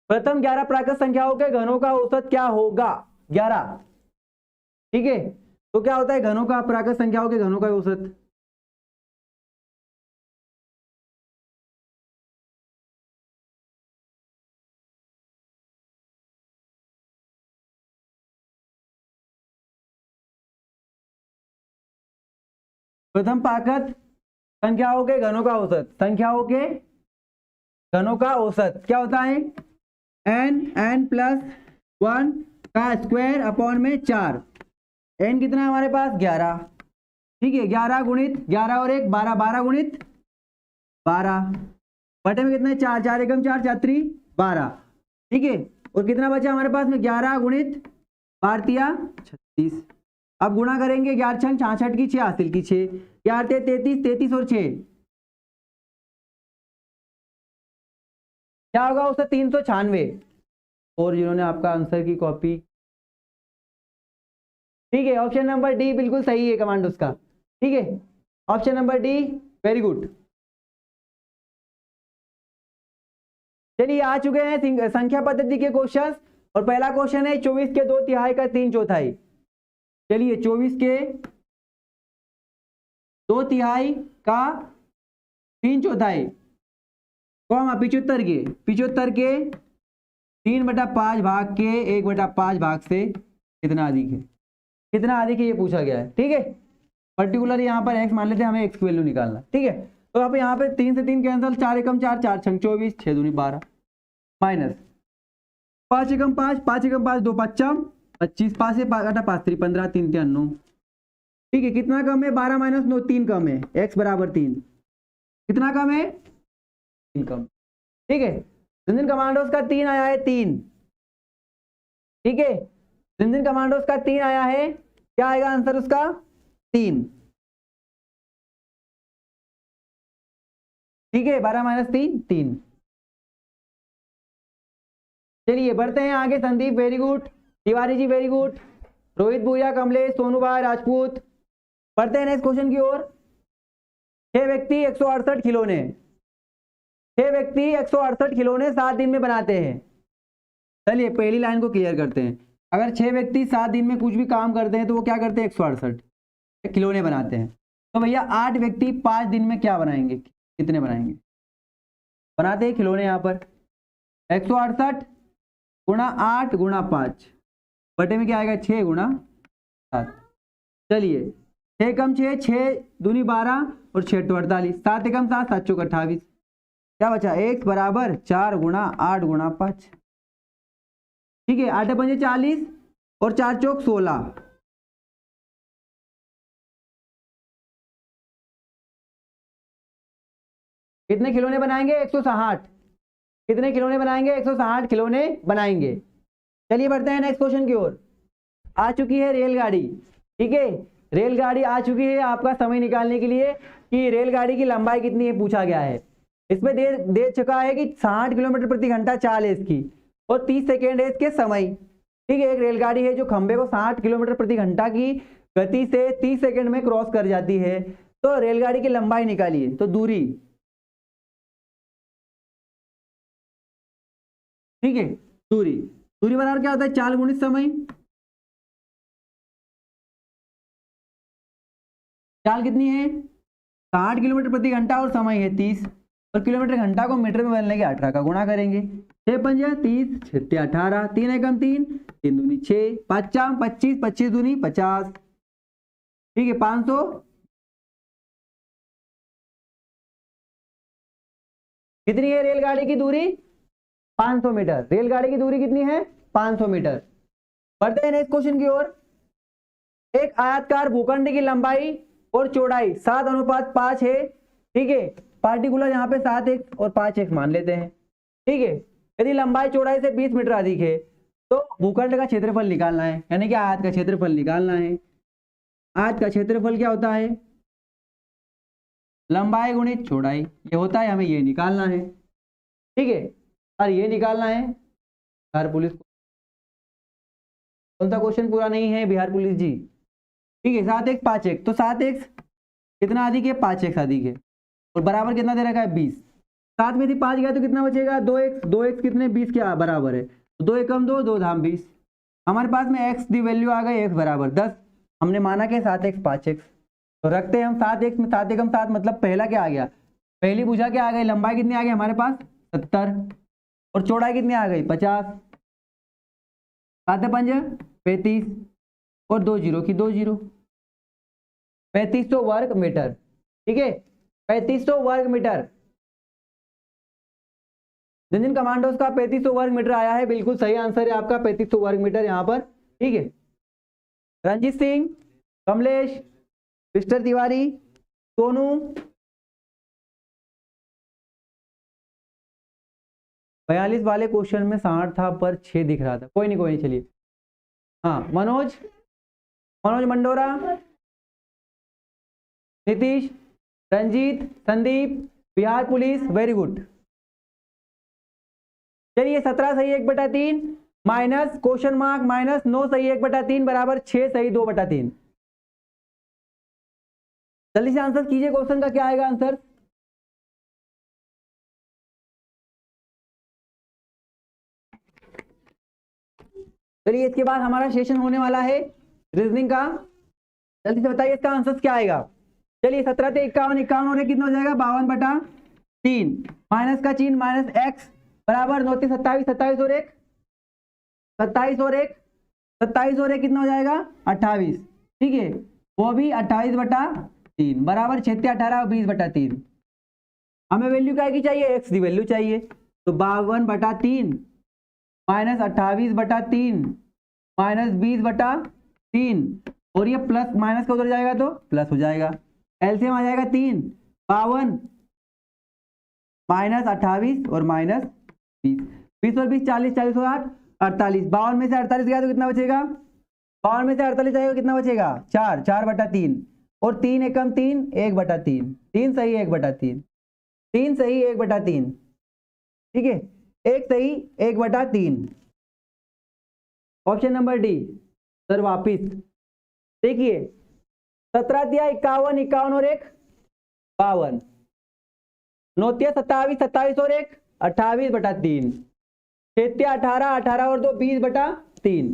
प्रथम 11 प्राकृत संख्याओं के घनों का औसत क्या होगा? 11, ठीक है। तो क्या होता है घनों का, प्राकृत संख्याओं के घनों का औसत? प्रथम प्राकृत संख्याओं के घनों का औसत, संख्याओं के घनों का औसत क्या होता है? n प्लस 1 का स्क्वायर अपॉन में 4, n कितना है हमारे पास 11, ठीक है। 11 गुणित 11 और 1 12, 12 गुणित 12, बटे में कितना है 4, 4 एकम 4 4 12, ठीक है। और कितना बचा हमारे पास में 11 गुणित 12 36, अब गुणा करेंगे 11 छंग 66 की 6 हासिल की 6, 11 33, 33 और 6 क्या होगा उससे 396। और जिन्होंने आपका आंसर की कॉपी, ठीक है, ऑप्शन नंबर डी बिल्कुल सही है कमांड उसका। ठीक है, option number D, very good. चलिए आ चुके हैं संख्या पद्धति के क्वेश्चन, और पहला क्वेश्चन है 24 के 2/3 का 3/4। चलिए 24 के 2/3 का 3/4 को हम 75 के 3/5 भाग के 1/5 भाग से कितना अधिक है, कितना अधिक है ये पूछा गया है। ठीक है, पर्टिकुलर यहाँ पर x मान लेते हैं, हमें x की वैल्यू निकालना। ठीक है, तो अब यहाँ पे 3 से 3 कैंसिल, 4 एकम 4, 4 छंग 24, 6 दूनी 12, माइनस 5 एकम 5, 5 एकम 5, 2 5 25, 5 से 5 5 3 15, 3 3 9। ठीक है, कितना कम है, 12 माइनस 9, 3 कम है, x बराबर 3। कितना कम है, 3 कम। ठीक है, जिन कमांडोज का 3 आया है, 3। ठीक है, जिन कमांडोज का 3 आया है, क्या आएगा आंसर उसका, 3। ठीक है, 12 माइनस 3, 3। चलिए बढ़ते हैं आगे। Sandeep very good, Tiwari ji very good, Rohit भूया, कमलेश, सोनू भाई, राजपूत। बढ़ते हैं नेक्स्ट क्वेश्चन की ओर। 6 व्यक्ति 168 खिलौने, 6 व्यक्ति 168 खिलौने 7 दिन में बनाते हैं। चलिए पहली लाइन को क्लियर करते हैं। अगर 6 व्यक्ति 7 दिन में कुछ भी काम करते हैं तो वो क्या करते हैं, 168 खिलौने बनाते हैं। तो भैया 8 व्यक्ति 5 दिन में क्या बनाएंगे, कितने बनाएंगे, बनाते हैं खिलौने। यहाँ पर 168 गुणा 8 गुणा 5 बटे में क्या आएगा, 6 गुणा 7। चलिए 6 कम 6, 6 दूनी 12 और 6 तो 48, 7 एकम 7, 7 चौक 28। क्या बचा, x बराबर 4 गुणा 8 गुणा 5। ठीक है, 8 पंजे 40 और 4 चौक 16। कितने खिलौने बनाएंगे, 160। कितने खिलौने बनाएंगे, 160 खिलौने बनाएंगे। चलिए बढ़ते हैं नेक्स्ट क्वेश्चन की ओर। आ चुकी है रेलगाड़ी। ठीक है, रेलगाड़ी आ चुकी है आपका समय निकालने के लिए कि रेलगाड़ी की लंबाई कितनी है पूछा गया है। इसमें दे चुका है कि 60 किलोमीटर प्रति घंटा चाल है इसकी, और 30 सेकेंड है इसके समय। ठीक है, एक रेलगाड़ी है जो खंबे को 60 किलोमीटर प्रति घंटा की गति से 30 सेकेंड में क्रॉस कर जाती है। तो रेलगाड़ी की लंबाई निकालिए। तो दूरी, ठीक है, दूरी, दूरी बराबर क्या होता है, चाल गुणित समय। चाल कितनी है, 60 किलोमीटर प्रति घंटा और समय है 30, और किलोमीटर घंटा को मीटर में बदलने के 18 का गुणा करेंगे। 6 पंजा 30, 6 18, 3 एकम 3, 3 दूनी 6, 5 चाम 25, 25 दूनी 50। ठीक है, 500। कितनी है रेलगाड़ी की दूरी, 500 मीटर। रेलगाड़ी की दूरी कितनी है, 500 मीटर। बढ़ते हैं नेक्स्ट क्वेश्चन की ओर। एक आयताकार भूखंड की लंबाई और चौड़ाई 7:5 है। ठीक है, पार्टिकुलर यहाँ पे 7x और 5x मान लेते हैं। ठीक है, यदि लंबाई चौड़ाई से 20 मीटर अधिक है तो भूखंड का क्षेत्रफल निकालना है, यानी कि आयत का क्षेत्रफल निकालना है। आयत का क्षेत्रफल क्या होता है, लंबाई गुणित चौड़ाई, ये होता है, हमें ये निकालना है। ठीक है, और ये निकालना है। बिहार पुलिस कौन सा क्वेश्चन पूरा नहीं है, बिहार पुलिस जी। ठीक है, 7x 5x, तो 7x कितना अधिक है, 5x अधिक है, और बराबर कितना दे रखा है, 20। 7 में से 5 गया तो कितना बचेगा, 2x। 2x कितने, 20 के बराबर है, तो 2 एकम 2, 2 धाम 20। हमारे पास में x दी वैल्यू आ गई, x बराबर 10। हमने माना कि 7x 5x, तो रखते हैं हम 7x में 7 एकम 7, मतलब पहला क्या आ गया, पहली भुजा क्या आ गई, लंबाई कितनी आ गई हमारे पास 70, और चौड़ाई कितनी आ गई 50। 7 पंज 35, और 2 जीरो की 2 जीरो, 3500 वर्ग मीटर। ठीक है, 3500 वर्ग मीटर। जिन कमांडोज का 3500 वर्ग मीटर आया है, बिल्कुल सही आंसर है आपका 3500 वर्ग मीटर यहाँ पर। ठीक है, रंजीत सिंह, कमलेश, मिस्टर तिवारी, सोनू, बयालीस वाले क्वेश्चन में 60 था पर 6 दिख रहा था, कोई नहीं चलिए। हाँ, Manoj, Manoj Mandora, Nitish, Ranjit, Sandeep, Bihar police, very good. चलिए 17 सही 1/3 माइनस क्वेश्चन मार्क माइनस 9 सही 1/3 बराबर 6 सही 2/3। जल्दी से आंसर कीजिए, क्वेश्चन का क्या आएगा आंसर। चलिए इसके बाद हमारा सेशन होने वाला है रीजनिंग का। जल्दी से बताइए इसका आंसर क्या आएगा। चलिए 17 से 51 51 और कितना हो जाएगा 52/3 माइनस का चिन्ह माइनस एक्स बराबर 9 से 27 27 और 1 27 और 1 27 और 1 कितना हो जाएगा 28। ठीक है, वो भी 28/3 बराबर 6 से 18 और 20/3। हमें वैल्यू क्या की चाहिए, एक्स की वैल्यू चाहिए। तो 52/3 माइनस 28/3 माइनस 20/3 और ये प्लस माइनस का उधर जाएगा तो प्लस हो जाएगा। एलसीएम आ जाएगा 3 52 माइनस 28 और माइनस 20 20 और 20 40 40 और 8 48 52 में से 48 गया तो कितना बचेगा 52 में से 48 जाएगा कितना बचेगा 4 4/3 और 3 एकम 3 1/3 3 सही 1/3 3 सही 1/3। ठीक है, एक सही 1/3। Option number D. सर वापिस देखिए 17 दिया 51 51 और 1 52 9 दिया 27 27 और 1 28/3 6 दिया 18 18 और 2 20/3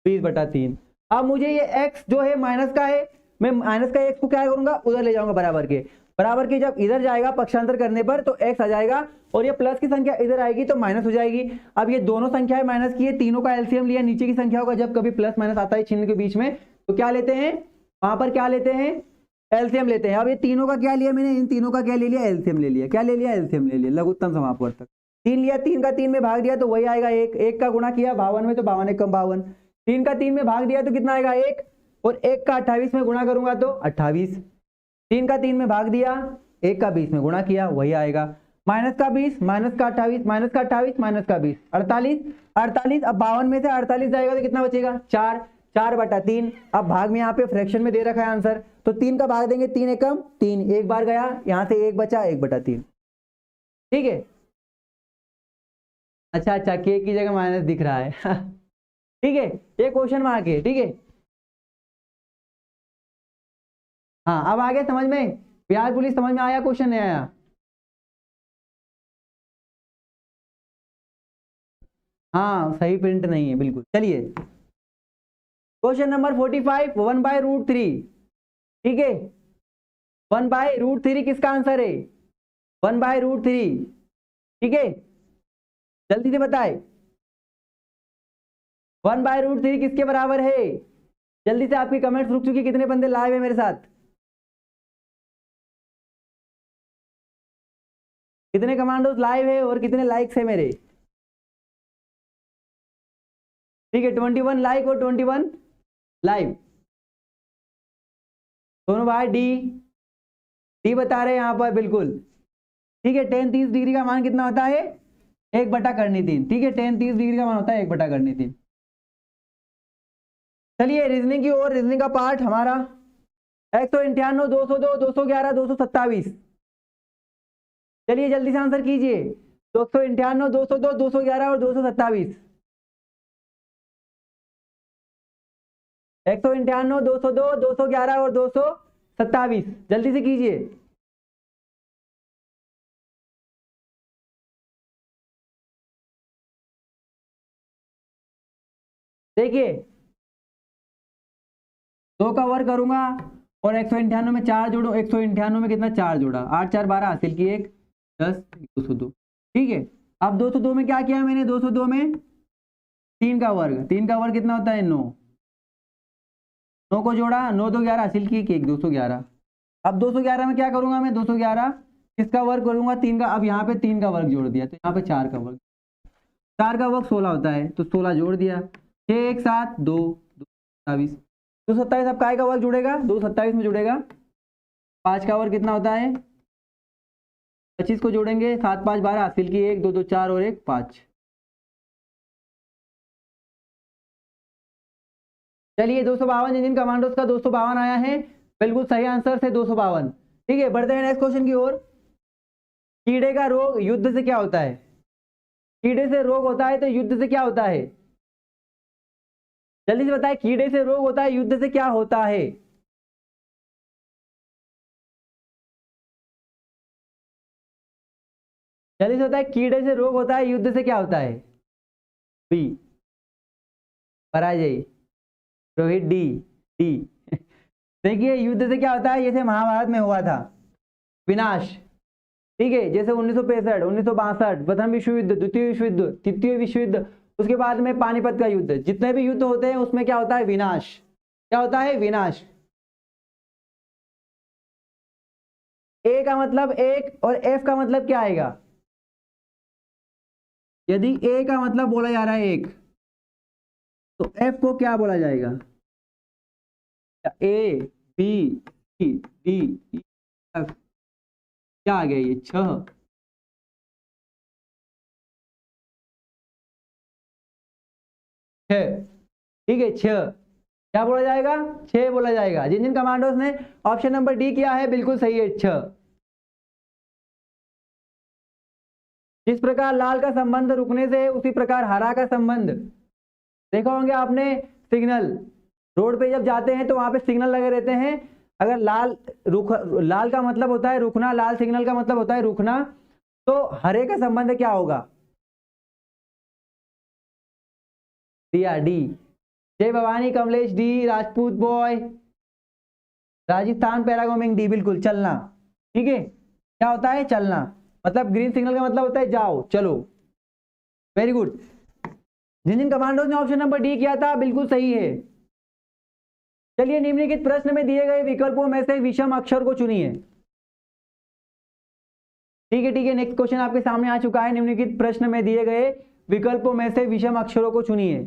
20/3। अब मुझे ये x जो है माइनस का है, मैं माइनस का x को क्या करूंगा उधर ले जाऊंगा बराबर के जब इधर जाएगा पक्षांतर करने पर तो x आ जाएगा और ये प्लस की संख्या इधर आएगी तो माइनस हो जाएगी। अब ये दोनों संख्याएं माइनस की है, तीनों का एलसीएम लिया, नीचे की संख्या होगा जब कभी प्लस माइनस आता है चिन्ह के बीच में तो क्या लेते हैं वहां पर क्या लेते हैं एलसीएम लेते हैं। अब ये तीनों का क्या लिया मैंने, इन तीनों का क्या ले लिया एलसीएम ले लिया। क्या ले लिया एलसीएम ले लिया, लघुत्तम समापवर्तक 3 लिया, 3 का 3 में भाग दिया तो वही आएगा 1 1 का गुणा किया 52 में तो 52 एकम 52 3 का 3 में भाग दिया तो कितना आएगा 1 और 1 का 28 में गुणा करूंगा तो 28 3 का 3 में भाग दिया 1 का 20 में गुणा किया वही आएगा माइनस का 20 माइनस का 28 माइनस का 28 माइनस का 20 48 48। अब 52 में से 48 जाएगा तो कितना बचेगा 4 4/3। अब भाग में यहाँ पे फ्रैक्शन में दे रखा है आंसर तो 3 का भाग देंगे 3 एकम 3 एक बार गया यहाँ से 1 बचा 1/3। ठीक है, अच्छा अच्छा के की जगह माइनस दिख रहा है ठीक है, ये क्वेश्चन मार्क है। ठीक है, हाँ अब आगे समझ में बिहार पुलिस समझ में आया क्वेश्चन नहीं आया। हाँ सही प्रिंट नहीं है बिल्कुल। चलिए क्वेश्चन नंबर 45 1/√3। ठीक है 1/√3 किसका आंसर है 1/√3। ठीक है जल्दी से बताए 1/√3 किसके बराबर है। जल्दी से आपकी कमेंट्स रुक चुकी, कितने बंदे लाइव है मेरे साथ, कितने कमांडोज लाइव है और कितने लाइक्स है मेरे। ठीक है 21 लाइक और 21 लाइव दोनों भाई डी बता रहे हैं यहाँ पर बिल्कुल। ठीक है tan 30 डिग्री का मान कितना होता है 1/3। ठीक है tan 30 डिग्री का मान होता है 1/3। चलिए रीजनिंग की ओर, रीजनिंग का पार्ट हमारा 198 202 211 227। चलिए जल्दी से आंसर कीजिए 298 202 211 और 227। 198 202 211 और 227 जल्दी से कीजिए। देखिए 2 का वर्ग करूंगा और 198 में 4 जोड़ो 198 में कितना 4 जोड़ा 8 4 12 हासिल की 1 10 202। ठीक है अब 202 में क्या किया मैंने 202 में 3 का वर्ग कितना होता है 9 9 को जोड़ा 9 2 11 हासिल की 1 211। अब 211 में क्या करूंगा मैं 211 किसका वर्ग करूंगा 3 का। अब यहाँ पे 3 का वर्ग जोड़ दिया तो यहाँ पे 4 का वर्ग 16 होता है तो 16 जोड़ दिया 6 1 7 2 27 227। अब काय का वर्ग जुड़ेगा 227 में जुड़ेगा 5 का वर्ग कितना होता है 25 को जोड़ेंगे 7 5 12 हासिल की 1 2 2 4 और 1 5। चलिए 252 इंडियन कमांडोज का 252 आया है, बिल्कुल सही आंसर से 252। ठीक है बढ़ते हैं नेक्स्ट क्वेश्चन की ओर। कीड़े का रोग युद्ध से क्या होता है। कीड़े से रोग होता है तो युद्ध से क्या होता है? जल्दी से बताए, कीड़े से रोग होता है, युद्ध से क्या होता है? जल्दी से बताए, कीड़े से रोग होता है, युद्ध से क्या होता है? बी पराजय। रोहित डी। डी देखिए, युद्ध से क्या होता है, जैसे महाभारत में हुआ था विनाश, ठीक है, जैसे 1965, 1962 प्रथम विश्व युद्ध, द्वितीय विश्व युद्ध, तृतीय विश्व युद्ध, उसके बाद में पानीपत का युद्ध, जितने भी युद्ध होते हैं उसमें क्या होता है? विनाश। क्या होता है? विनाश। ए का मतलब एक और एफ का मतलब क्या आएगा? यदि ए का मतलब बोला जा रहा है एक, तो एफ को क्या बोला जाएगा? A B C D E F, क्या आ गया ये? छह। ठीक है, छह। क्या बोला जाएगा? छह बोला जाएगा। जिन जिन कमांडोज ने ऑप्शन नंबर डी किया है बिल्कुल सही है, छह। जिस प्रकार लाल का संबंध रुकने से है उसी प्रकार हरा का संबंध, देखा होंगे आपने, सिग्नल रोड पे जब जाते हैं तो वहां पे सिग्नल लगे रहते हैं, अगर लाल का मतलब होता है रुकना, लाल सिग्नल का मतलब होता है रुकना, तो हरे का संबंध क्या होगा? दिया D. Jai Bhavani Kamlesh D, Rajput boy, Rajasthan पैरागोमिंग डी, बिल्कुल चलना। ठीक है, क्या होता है? चलना। मतलब ग्रीन सिग्नल का मतलब होता है जाओ, चलो। Very good. जिन जिन कमांडोज ने ऑप्शन नंबर डी किया था बिल्कुल सही है। चलिए, निम्नलिखित प्रश्न में दिए गए विकल्पों में से विषम अक्षर को चुनिए। ठीक है, ठीक है, नेक्स्ट क्वेश्चन आपके सामने आ चुका है। निम्नलिखित प्रश्न में दिए गए विकल्पों में से विषम अक्षरों को चुनिए।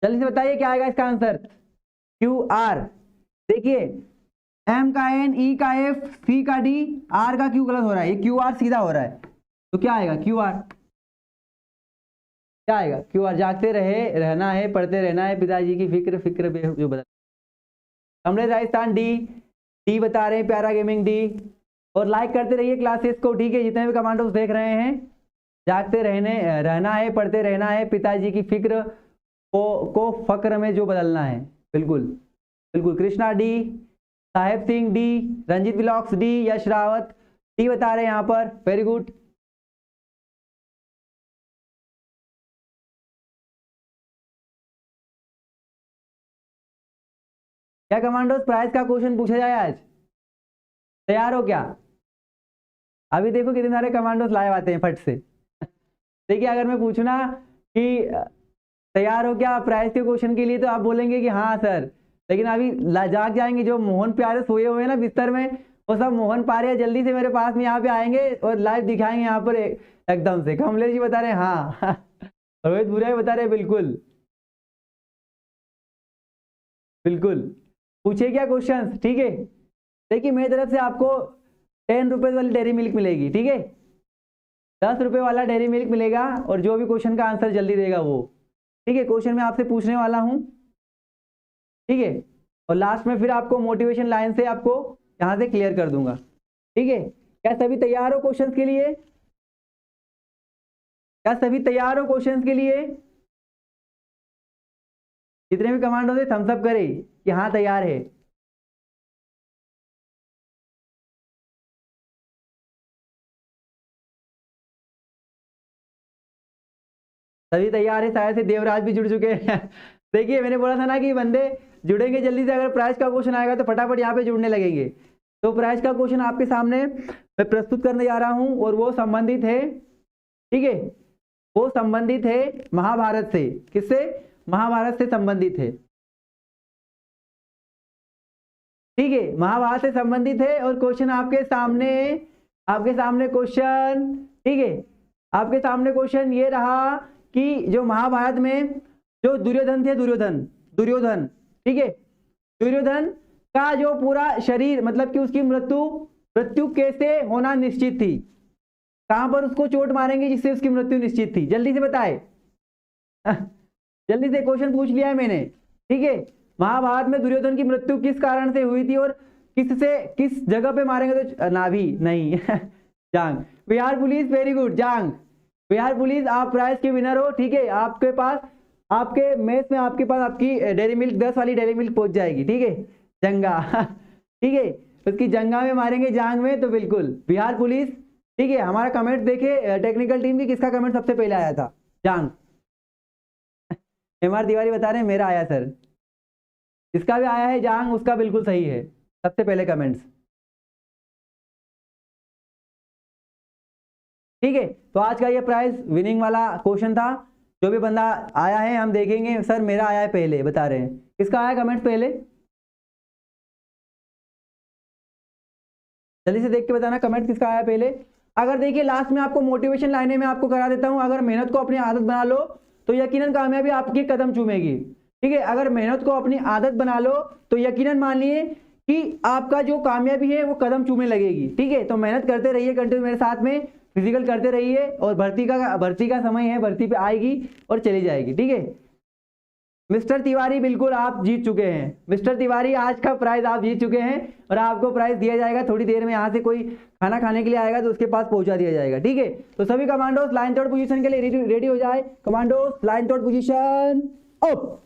जल्दी से बताइए क्या आएगा इसका आंसर? Q R. देखिए, एम का एन, ई का एफ, सी का डी, आर का क्यू गलत हो रहा है, ये क्यू आर सीधा हो रहा है, तो क्या आएगा? Q R. क्या आएगा? Q R. जागते रहे रहना है, पढ़ते रहना है, पिताजी की फिक्र फिक्र जो बता। हमने राजस्थान डी, डी बता रहे हैं, प्यारा गेमिंग डी। और लाइक करते रहिए क्लासेस को, ठीक है, जितने भी कमांडोज देख रहे हैं। जागते रहना है, पढ़ते रहना है, पिताजी की फिक्र को फक्र में जो बदलना है। बिल्कुल बिल्कुल। Krishna D, Saheb Singh D, Ranjit blocks D, Yash Rawat D बता रहे हैं यहाँ पर। Very good. क्या कमांडोज प्राइज का क्वेश्चन पूछा जाए आज? तैयार हो क्या? अभी देखो कितने सारे कमांडोज लाइव आते हैं फट से। देखिए, अगर मैं पूछना कि तैयार हो क्या प्राइज के क्वेश्चन के लिए, तो आप बोलेंगे कि हाँ सर, लेकिन अभी जाग जाएंगे जो मोहन प्यारे सोए हुए हैं ना बिस्तर में, वो सब मोहन पारे जल्दी से मेरे पास में यहाँ पे आएंगे और लाइव दिखाएंगे यहाँ पर एकदम से। कमलेश जी बता रहे हैं हाँ। रोहित बुराई बता रहे बिल्कुल बिल्कुल। पूछिए क्या क्वेश्चन? ठीक है, देखिए मेरी तरफ से आपको 10 रुपए वाली डेयरी मिल्क मिलेगी, ठीक है, 10 रुपए वाला डेयरी मिल्क मिलेगा, और जो भी क्वेश्चन का आंसर जल्दी देगा वो, ठीक है, क्वेश्चन मैं आपसे पूछने वाला हूं, ठीक है, और लास्ट में फिर आपको मोटिवेशन लाइन से आपको यहां से क्लियर कर दूंगा। ठीक है, क्या सभी तैयार हो क्वेश्चन के लिए? क्या सभी तैयार हो क्वेश्चन के लिए? जितने भी कमांड होते थम्स अप करें कि हाँ तैयार है। सभी तैयार है, शायद से देवराज भी जुड़ चुके हैं। देखिए, मैंने बोला था ना कि बंदे जुड़ेंगे जल्दी से, अगर प्राइस का क्वेश्चन आएगा तो फटाफट यहाँ पे जुड़ने लगेंगे। तो प्राइस का क्वेश्चन आपके सामने मैं प्रस्तुत करने जा रहा हूं, और वो संबंधित है, ठीक है, वो संबंधित है महाभारत से। किससे? महाभारत से संबंधित है, ठीक है, महाभारत से संबंधित है। और क्वेश्चन आपके सामने क्वेश्चन, ठीक है, आपके सामने क्वेश्चन ये रहा कि जो महाभारत में जो दुर्योधन थे, दुर्योधन, ठीक है, दुर्योधन का जो पूरा शरीर, मतलब कि उसकी मृत्यु कैसे होना निश्चित थी? कहां पर उसको चोट मारेंगे जिससे उसकी मृत्यु निश्चित थी? जल्दी से बताए। जल्दी से क्वेश्चन पूछ लिया है मैंने, ठीक है। महाभारत में दुर्योधन की मृत्यु किस कारण से हुई थी और किस जगह पे मारेंगे तो नाभि नहीं जांग। बिहार पुलिस वेरी गुड, जांग। बिहार पुलिस आप प्राइज के विनर हो, ठीक है। आपके पास आपके मेस में आपके पास आपकी डेयरी मिल्क 10 वाली डेयरी मिल्क पहुंच जाएगी, ठीक है। जंगा ठीक है, उसकी जंगा में मारेंगे, जांग में तो बिल्कुल बिहार पुलिस, ठीक है। हमारा कमेंट देखिए टेक्निकल टीम की, किसका कमेंट सबसे पहले आया था, जांग। एमआर तिवारी बता रहे हैं मेरा आया सर, जिसका भी आया है जांग उसका बिल्कुल सही है, सबसे पहले कमेंट्स, ठीक है। तो आज का ये प्राइज विनिंग वाला क्वेश्चन था। जो भी बंदा आया है हम देखेंगे, सर मेरा आया है पहले बता रहे हैं, किसका आया कमेंट पहले, जल्दी से देख के बताना कमेंट किसका आया पहले। अगर देखिए लास्ट में आपको मोटिवेशन लाइने में आपको करा देता हूं, अगर मेहनत को अपनी आदत बना लो तो यकीनन कामयाबी आपकी कदम चूमेगी, ठीक है। अगर मेहनत को अपनी आदत बना लो तो यकीनन मान लिए कि आपका जो कामयाबी है वो कदम चूमने लगेगी, ठीक है। तो मेहनत करते रहिए कंटिन्यू मेरे साथ में, फिजिकल करते रहिए, और भर्ती का समय है, भर्ती पे आएगी और चली जाएगी, ठीक है। मिस्टर तिवारी बिल्कुल आप जीत चुके हैं, मिस्टर तिवारी आज का प्राइज आप जीत चुके हैं, और आपको प्राइज दिया जाएगा थोड़ी देर में। यहाँ से कोई खाना खाने के लिए आएगा तो उसके पास पहुंचा दिया जाएगा, ठीक है। तो सभी कमांडोज लाइन थर्ड पोजीशन के लिए रेडी हो जाए। Commandos line third position up.